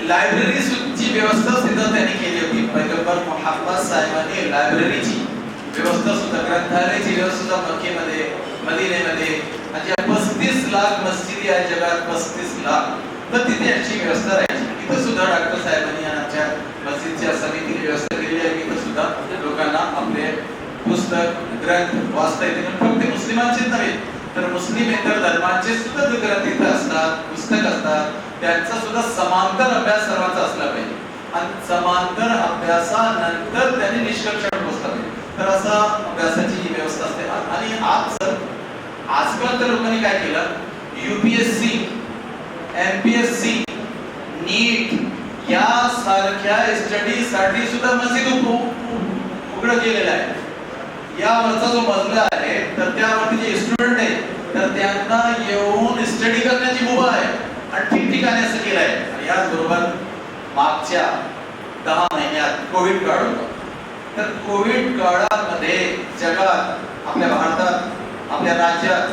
लायब्ररीची व्यवस्था सुद्धा त्यांनी केली होती. पैगंबर मुहम्मद साहेबांनी लायब्ररीची व्यवस्था सुद्धा, ग्रंथालयाची व्यवस्था सुद्धा मक्केमध्ये, मदिनेमध्ये, आणि 35 लाख मस्जिदी आहे जगात, 35 लाख, तर तिथे अशी व्यवस्था राहायची. इथं सुद्धा डॉक्टर साहेबांनी आमच्या मस्जिदच्या समितीने व्यवस्था केलेली आहे. इथं सुद्धा लोकांना आपले पुस्तक, ग्रंथ वाचता येते. फक्त मुस्लिमांचेच नव्हे, तर मुस्लिमेतर धर्माचे सुद्धा ग्रंथ इथं असतात, पुस्तक असतात. त्यांचा सुद्धा समांतर अभ्यास सर्वांचा असला पाहिजे. आणि समांतर अभ्यासानंतर त्यांनी निष्कर्षावर पोहोचला पाहिजे. तर असा अभ्यासाची व्यवस्था असते. आणि आजकाल तर लोकांनी काय केलं, UPSC, MPSC, नीट या सारख्या स्टडी साठी सुद्धा मस्जिद उघड केलेला आहे. यावरचा जो मजला आहे, तर त्यावरती जे स्टुडंट आहेत, तर त्यांना येऊन स्टडी करण्याची मुभा आहे. आणि ठिकठिकाणी असं केलं आहे. आणि याचबरोबर मागच्या 10 महिन्यात कोविड काळ होता. तर कोविड काळामध्ये जगात, आपल्या भारतात, आपल्या राज्यात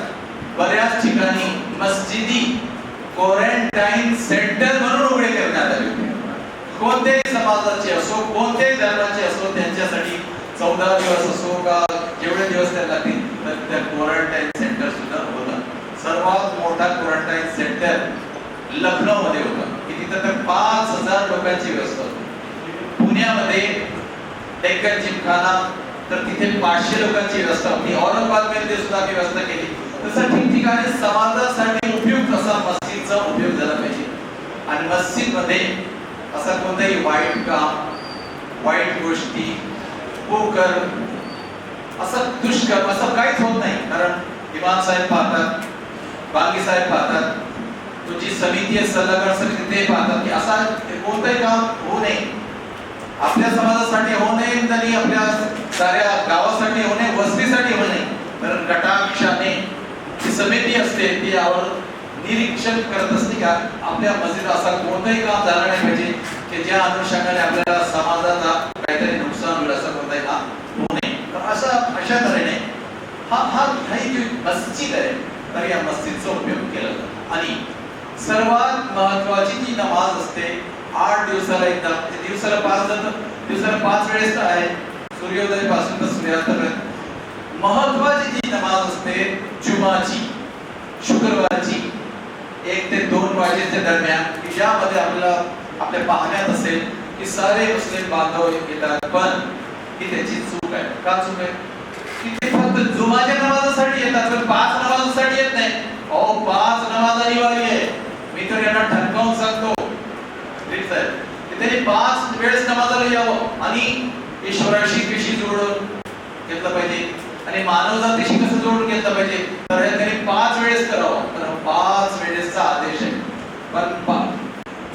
बऱ्याच ठिकाणी मस्जिदी क्वारंटाईन सेंटर म्हणून उघडे करण्यात आले होते. कोणत्याही समाजाचे असो, कोणत्याही धर्माचे असो, त्यांच्यासाठी 14 दिवस असो का जेवढे दिवस त्यांना लागतील, तर त्या क्वारंटाईन सेंटर सुद्धा होतं. सर्वात मोठा क्वारंटाईन सेंटर लखनौ मध्ये होता, की तिथं तर 5000 लोकांची व्यवस्था होती. पुण्यामध्ये डेक्कन जिमखाना, तर तिथे 500 लोकांची व्यवस्था होती. औरंगाबादमध्ये सुद्धा व्यवस्था केली. तसं ठिकठिकाणी समाजासाठी उपयुक्त असा मस्जिदचा उपयोग झाला पाहिजे. आणि मस्जिद मध्ये असा कोणताही वाईट काम, वाईट गोष्टी, पोकर, असं दुष्कर्म असं काहीच होत नाही. कारण इमाम साहेब पाहतात, बांगी साहेब पाहतात, तुझी समिती आहे, सल्लागार समिती, ते पाहतात की असा कोणताही काम होऊ नये, आपल्या समाजासाठी होऊ नये, आणि आपल्या साऱ्या गावासाठी होऊ नये, वस्तीसाठी होऊ नये. तर कटाक्षाने जी समिती असते ती यावर निरीक्षण करत असते का आपल्या मस्जिद असा कोणताही काम झालं नाही पाहिजे की ज्या अनुषंगाने आपल्याला समाजाचा काहीतरी नुकसान होईल, असं कोणताही काम होऊ नये. तर अशा तऱ्हेने ही जी मस्जिद आहे, तर या मस्जिदचा उपयोग केला जातो. आणि सर्वात महत्वाची जी नमाज असते 8 दिवसाला एकदा, दिवसाला 5 जातं, दिवसाला 5 वेळेस आहे, सूर्योदय पासून तर सूर्यास्तापर्यंत. महत्वाची जी नमाज असते जुमाची, शुक्रवारची 1 ते 2 वाजेच्या दरम्यान, की ज्यामध्ये आपल्याला आपल्या पाहण्यात असेल की सारे मुस्लिम बांधव येतात, पण ही त्याची चूक आहे. का चूक आहे? की ते फक्त जुमाच्या नमाजासाठी येतात, पण 5 नमाजासाठी येत नाही. 5 नमाज अनिवार्य आहे. मी तर यांना ठणकावून सांगतो, ठीक आहे, की त्यांनी 5 वेळेस नमाजाला यावं आणि ईश्वराशी कशी जोडून घेतलं पाहिजे आणि मानव जातीशी कसं जोडून घेतलं पाहिजे, तर हे त्यांनी 5 वेळेस करावं. तर 5 वेळेसचा आदेश आहे. पण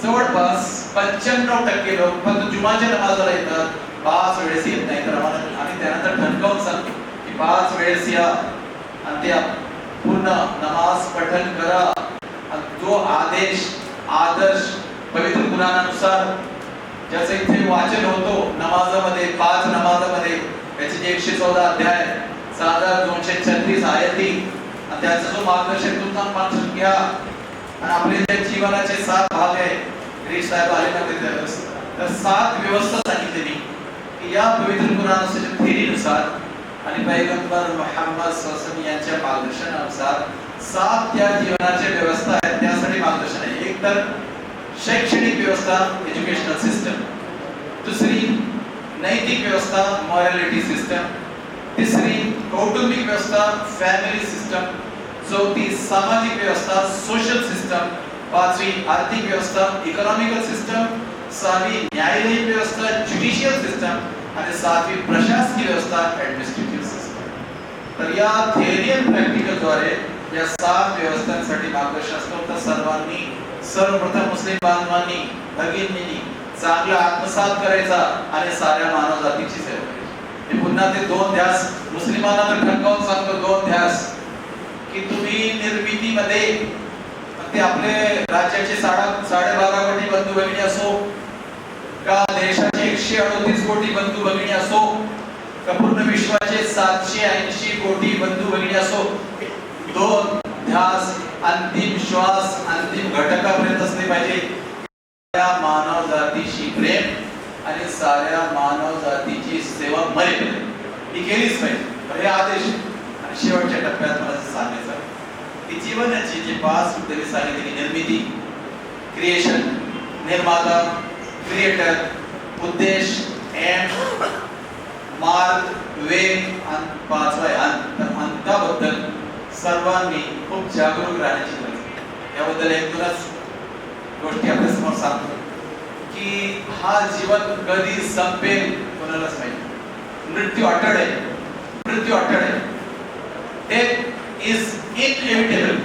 जवळपास 95% लोक फक्त जुमाच्या नमाजाला येतात, 5 वेळेस येत नाही. तर आम्ही त्यानंतर ठणकावून सांगतो की 5 वेळेस या आणि त्या पूर्ण नमाज पठण करा. जो आदर्श पवित्र कुराणानुसार ज्याचं इथे वाचन होतो नमाजामध्ये, 5 नमाजामध्ये, त्याचे जे 114 अध्याय, 6236 आयती, आणि त्याचा जो मार्गदर्शक तुमचा पाठ घ्या. आणि आपले जे जीवनाचे 7 भाग आहे, ग्रीश साहेब आले ना तिथे, तर 7 व्यवस्था सांगितलेली की या पवित्र कुराणाच्या थेरीनुसार आणि पैगंबर मुहम्मद सल्लल्लाहु अलैहि वसल्लम यांच्या मार्गदर्शनानुसार 7 त्या जीवनाच्या व्यवस्था आहेत. त्यासाठी मार्गदर्शन आहे. एक तर शैक्षणिक व्यवस्था, एज्युकेशनल सिस्टम. दुसरी नैतिक व्यवस्था, मॉरॅलिटी सिस्टम. तिसरी कौटुंबिक व्यवस्था, फॅमिली सिस्टम. चौथी सामाजिक व्यवस्था, सोशल सिस्टम. पाचवी आर्थिक व्यवस्था, इकॉनॉमिकल सिस्टम. सहावी न्यायालयीन व्यवस्था, ज्युडिशियल सिस्टम. आणि 7वी प्रशासकीय व्यवस्था, ऍडमिनिस्ट्रेटिव्ह सिस्टम. तर या थिअरी आणि प्रॅक्टिकल द्वारे या 7 व्यवस्थांसाठी मार्गदर्शन असतो. तर सर्वप्रथम मुस्लिम बांधवांनी, भगिनींनी चांगला आत्मसात करायचा आणि साऱ्या मानव जातीची सेवा करायची. मी पुन्हा ते 2 ध्यास मुस्लिमांना तर ठणकावून सांगतो, 2 ध्यास की तुम्ही निर्मितीमध्ये ते आपले राज्याचे 12.5 कोटी बंधू भगिनी असो, का देशाचे 138 कोटी बंधू भगिनी असो, का पूर्ण विश्वाचे 780 कोटी बंधू भगिनी असो, 2 ध्यास अंतिम श्वास, अंतिम घटकापर्यंत असले पाहिजे. त्या मानव जातीशी प्रेम आणि साऱ्या मानव जातीची सेवा मरेपर्यंत ही केलीच पाहिजे. हे आदेश. आणि शेवटच्या टप्प्यात मला सांगायचं की जीवनाची जी 5 मुद्दे सांगितली, निर्मिती, क्रिएशन, निर्माता, क्रिएटर, उद्देश, एंड, मार्ग, वे, आणि 5वा आहे अंत. अंताबद्दल सर्वांनी खूप जागरूक राहण्याची गरज आहे. याबद्दल एक 2 गोष्टी आपल्या समोर सांगतो की हा जीवन कधी संपेल कोणालाच माहिती. मृत्यू अटळ आहे, मृत्यू अटळ आहे. Death is inevitable.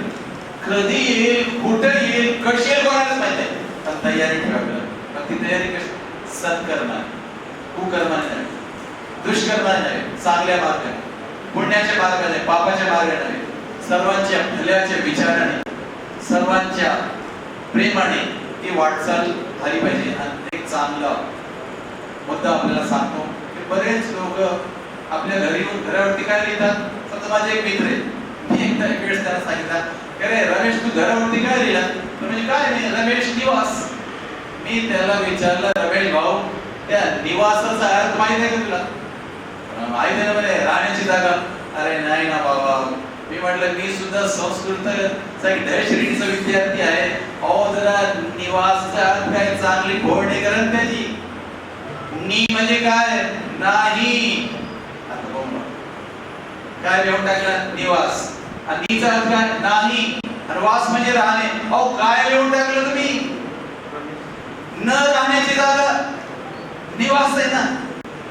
कधी येईल, कुठे येईल, कशी येईल कोणालाच माहिती नाही. पण तयारी ठेवावी लागेल. पण ती तयारी कशी? सत्कर्माने, कुकर्माने नव्हे, दुष्कर्माने नव्हे, चांगल्या मार्गाने, पुण्याच्या मार्गाने, पापाच्या मार्गाने नव्हे, सर्वांच्या भल्याच्या विचाराने, सर्वांच्या प्रेमाने ती वाटचाल झाली पाहिजे. आणि एक चांगला मुद्दा आपल्याला सांगतो की बरेच लोक आपल्या घरावरती काय लिहितात. समजा माझे एक मित्र आहे, मी एकदा एक वेळेस त्याला सांगितलं, अरे रमेश तू घरावरती काय लिहिलं? म्हणजे काय नाही, रमेश निवास. मी त्याला विचारलं, रमेश भाऊ त्या निवासाचा अर्थ माहिती आहे का तुला? माहिती आहे ना म्हणे, राहण्याची जागा. अरे नाही ना बाबा. मी म्हटलं मी सुद्धा संस्कृतचा एक श्रेणीचा विद्यार्थी आहे. अहो जरा निवासचा अर्थ काय चांगली फोडणी करा त्याची. नी म्हणजे काय? नाही. काय लिहून टाकलं? निवास. आणि नीचा अर्थ काय? नाही. आणि वास म्हणजे राहणे. अहो काय लिहून टाकलं तुम्ही? न राहण्याची जागा निवास आहे ना.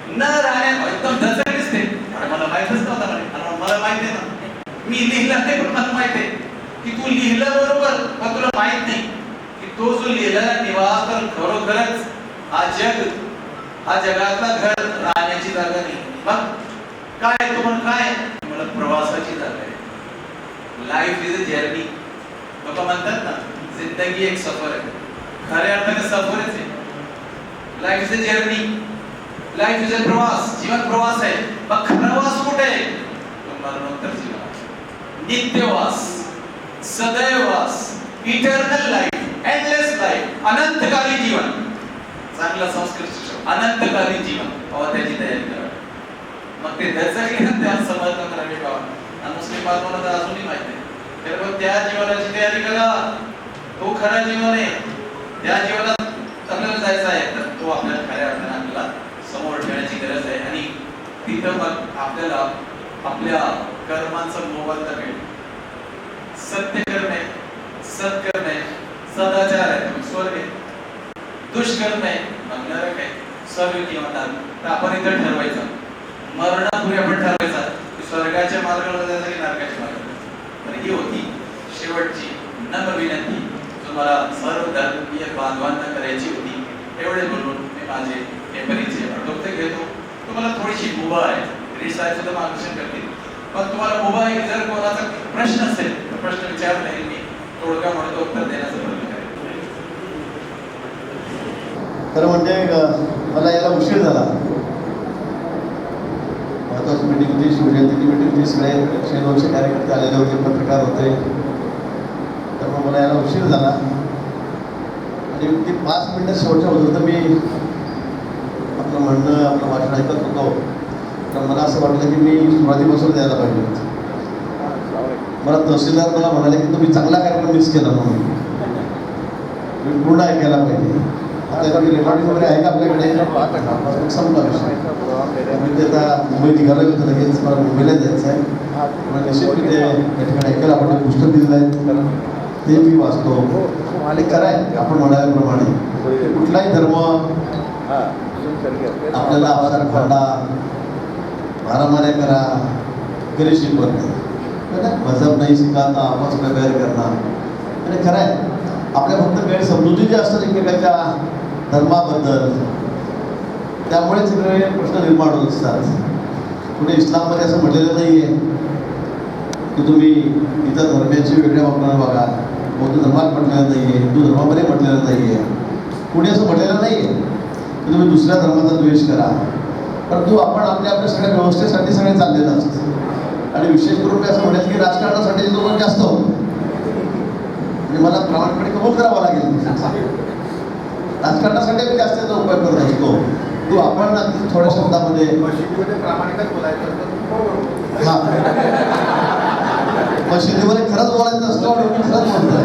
न राहण्या एकदम दचक दिसते. मला माहितच नव्हतं म्हणे. मला माहिती आहे ना, मी लिहिलं नाही पण मला माहिती आहे की तू लिहिलं बरोबर, पण तुला माहित नाही की तो जो लिहिलेला निवास तर खरोखरच हा जगातला घर, राहण्याची जागा नाही. मग काय तो पण काय? मला प्रवासाची जागा आहे. Life is a journey. लोक म्हणतात ना जिंदगी एक सफर आहे. खऱ्या अर्थाने सफरच आहे. Life is a journey. Life is a प्रवास. जीवन प्रवास आहे. मग खरा वास कुठे आहे? मरणोत्तर जीवन, नित्यवास, सदैववास, इटर्नल लाईफ, एंडलेस लाईफ, अनंतकालीन जीवन. चांगला संस्कृत शिक्षण, अनंतकालीन जीवन. अहो त्याची तयारी करा. मग ते दचकले ना त्या समजतात रमेश बाबा. आणि मुस्लिम बांधवांना तर अजूनही माहिती आहे. तर मग त्या जीवनाची तयारी करा. तो खरा जीवन आहे. त्या जीवनात आपल्याला जायचं आहे. तर तो आपल्याला खऱ्या अर्थाने आपल्याला समोर ठेवण्याची गरज आहे. आणि तिथं मग आपल्याला आपल्या कर्मांचा मोबदला मिळेल. सत्य करणे, सत्कर्म आहे, सदाचार आहे, स्वर्ग आहे. दुष्कर्म आहे, मग नरक आहे. स्वर्ग किंवा नरक. तर आपण इथं ठरवायचं. मरणापूर्वी आपण ठरवायचं की स्वर्गाच्या मार्गावर जायचं की नरकाच्या मार्गावर. तर ही होती शेवटची नम्र विनंती जो मला सर्व धर्मीय बांधवांना करायची होती. उभं आहे, गिरीश साहेब सुद्धा मार्गदर्शन करतील. पण तुम्हाला उभं आहे की जर कोणाचा प्रश्न असेल तर प्रश्न विचारता येईल, मी थोडक्या म्हणतो उत्तर देण्याचा प्रयत्न करेन. खरं म्हणजे मला याला उशीर झाला. महत्वाची मीटिंग होती, शिवजयंतीची मीटिंग होती, सगळे 100-200 कार्यकर्ते आलेले होते, पत्रकार होते, त्यामुळे मला याला उशीर झाला. आणि ते 5 मिनिटं शेवटच्या होतं तर मी आपलं म्हणणं आपलं भाषण ऐकत होतो, तर मला असं वाटलं की मी सुरुवातीपासून द्यायला पाहिजे होतं. मला तहसीलदार मला म्हणाले की तुम्ही चांगला कार्यक्रम मिस केला म्हणून, तुम्ही पूर्ण ऐकायला पाहिजे. आता रेकॉर्डिंग वगैरे आहे का आपल्याकडे? संपला विषय. मी ते आता मुंबईत निघालो होतं, लगेच मला मुंबईला जायचं आहे. मला निश्चित मी ते या ठिकाणी ऐकायला आपण पुस्तक दिलेलं आहे ते मी वाचतो. आणि खरं आहे आपण म्हणाल्याप्रमाणे कुठलाही धर्म आपल्याला आपला भांडा मारामाऱ्या करा कधी शिकवत नाही. मजहब नाही शिकाता आपस में बैर करना. आणि खरं आहे आपल्या फक्त गैरसमजुती जे असतात एकमेकाच्या धर्माबद्दल, त्यामुळे सगळे प्रश्न निर्माण होत असतात. कुठे इस्लाममध्ये असं म्हटलेलं नाही आहे की तुम्ही इतर धर्माची वेगळ्या वापरानं बघा, बौद्ध धर्मात म्हटलेलं नाही आहे, हिंदू धर्मामध्ये म्हटलेलं नाही आहे, कुणी असं म्हटलेलं नाही आहे की तुम्ही दुसऱ्या धर्माचा द्वेष करा. परंतु आपण आपल्या सगळ्या व्यवस्थेसाठी सगळे चाललेलं असतं. आणि विशेष करून मी असं म्हणेल की राजकारणासाठी लोक जास्त होतं, म्हणजे मला प्रामाणिकपणे कबूल करावं लागेल. राजकारणासाठी मी जास्त याचा उपयोग करत असतो. तू आपण थोड्या शब्दामध्ये प्रामाणिकच बोलायचं हां मशिदीमध्ये खरंच बोलायचं असतं आणि मी खरंच बोलतोय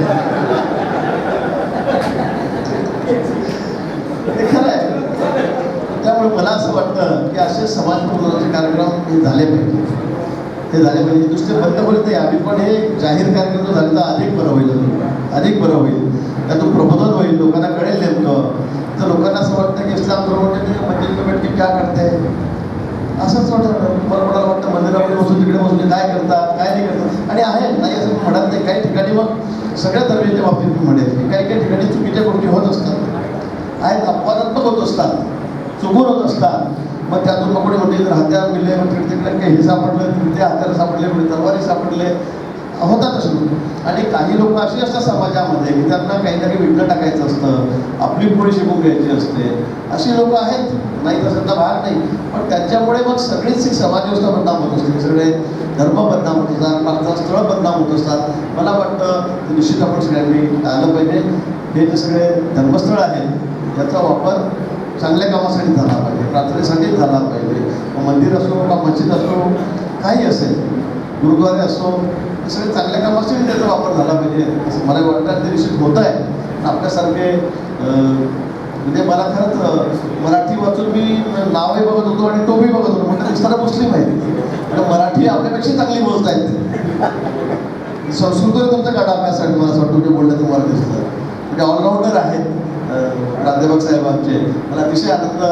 ते खरं आहे. त्यामुळे मला असं वाटतं की असे समाजपूर्णाचे कार्यक्रम हे झाले पाहिजे, ते झाले पाहिजे. दुसरे बंद बोलत नाही आम्ही, पण हे जाहीर कार्यक्रम जर झाले तर अधिक बरं होईल, अधिक बरं होईल. त्यातून प्रबोधन होईल, लोकांना कळेल नेमकं. तर लोकांना असं वाटतं की इस्लाम धर्म मंदिर कमिटी क्या करते, असंच वाटतं. मला कोणाला वाटतं मंदिरामध्ये बसून तिकडे बसून काय करतात काय नाही करतात. आणि आहे नाही असं म्हणत नाही, काही ठिकाणी मग सगळ्या धर्माच्या बाबतीत मी म्हणेल की काही काही ठिकाणी चुकीच्या गोष्टी होत असतात, आहेत अपवादात्मक होत असतात, चुकून होत असतात. मग त्यातून मग कोणी म्हणते तर हत्यार मिळले, मग तिकडे काही हे सापडलं, तिकडे हत्यार सापडले, कोणी तलवारी सापडले, होतात असे. आणि काही लोक अशी असतात समाजामध्ये की त्यांना काही ना काही विकलं टाकायचं असतं, आपली पोळी शिकून घ्यायची असते. अशी लोक आहेत, नाही तसं तर भाग नाही, पण त्यांच्यामुळे मग सगळीच समाजव्यवस्था बदनाम होत असते, सगळे धर्म बदनाम होत असतात, प्रार्थनास्थळं बदनाम होत असतात. मला वाटतं निश्चित आपण सगळ्यांनी आलं पाहिजे. हे जे सगळे धर्मस्थळ आहेत याचा वापर चांगल्या कामासाठी झाला पाहिजे, प्रार्थनेसाठीच झाला पाहिजे. मंदिर असो का मस्जिद असो, काही असेल, गुरुद्वारे असो, सगळे चांगल्या कामासाठी त्याचा वापर झाला पाहिजे असं मला वाटतं. ते निश्चित होत आहे. आपल्यासारखे म्हणजे मला खरंच मराठी वाचून मी नावही बघत होतो आणि टोपी बघत होतो, म्हणजे दिसताना मुस्लिम आहे आणि मराठी आपल्यापेक्षा चांगली बोलत आहेत. संस्कृतवर तुमचा गाडा अभ्यासाठी मला असं वाटतं बोलणं तुम्हाला दिसतं, म्हणजे ऑलराऊंडर आहेत प्राध्यापक साहेब आमचे. मला अतिशय आनंद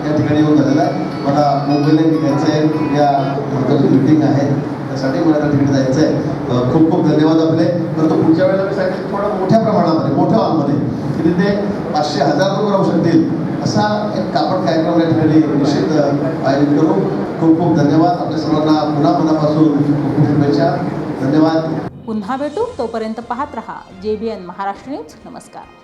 या ठिकाणी येऊन झालेला आहे. मला मुंबईला निघायचं आहे, या महत्त्वाची मीटिंग आहे, त्यासाठी मला त्या ठिकाणी जायचं आहे. खूप खूप धन्यवाद आपले. परंतु पुढच्या वेळेला मी सांगितलं थोडं मोठ्या प्रमाणामध्ये, मोठ्या हॉलमध्ये की तिथे 500-1000 लोक राहू शकतील असा एक कापड कार्यक्रम या ठिकाणी निश्चित आयोजित करू. खूप खूप धन्यवाद. आपल्या सर्वांना पुन्हा मनापासून खूप खूप शुभेच्छा. धन्यवाद. पुन्हा भेटू, तोपर्यंत पाहत रहा JBN महाराष्ट्र न्यूज. नमस्कार.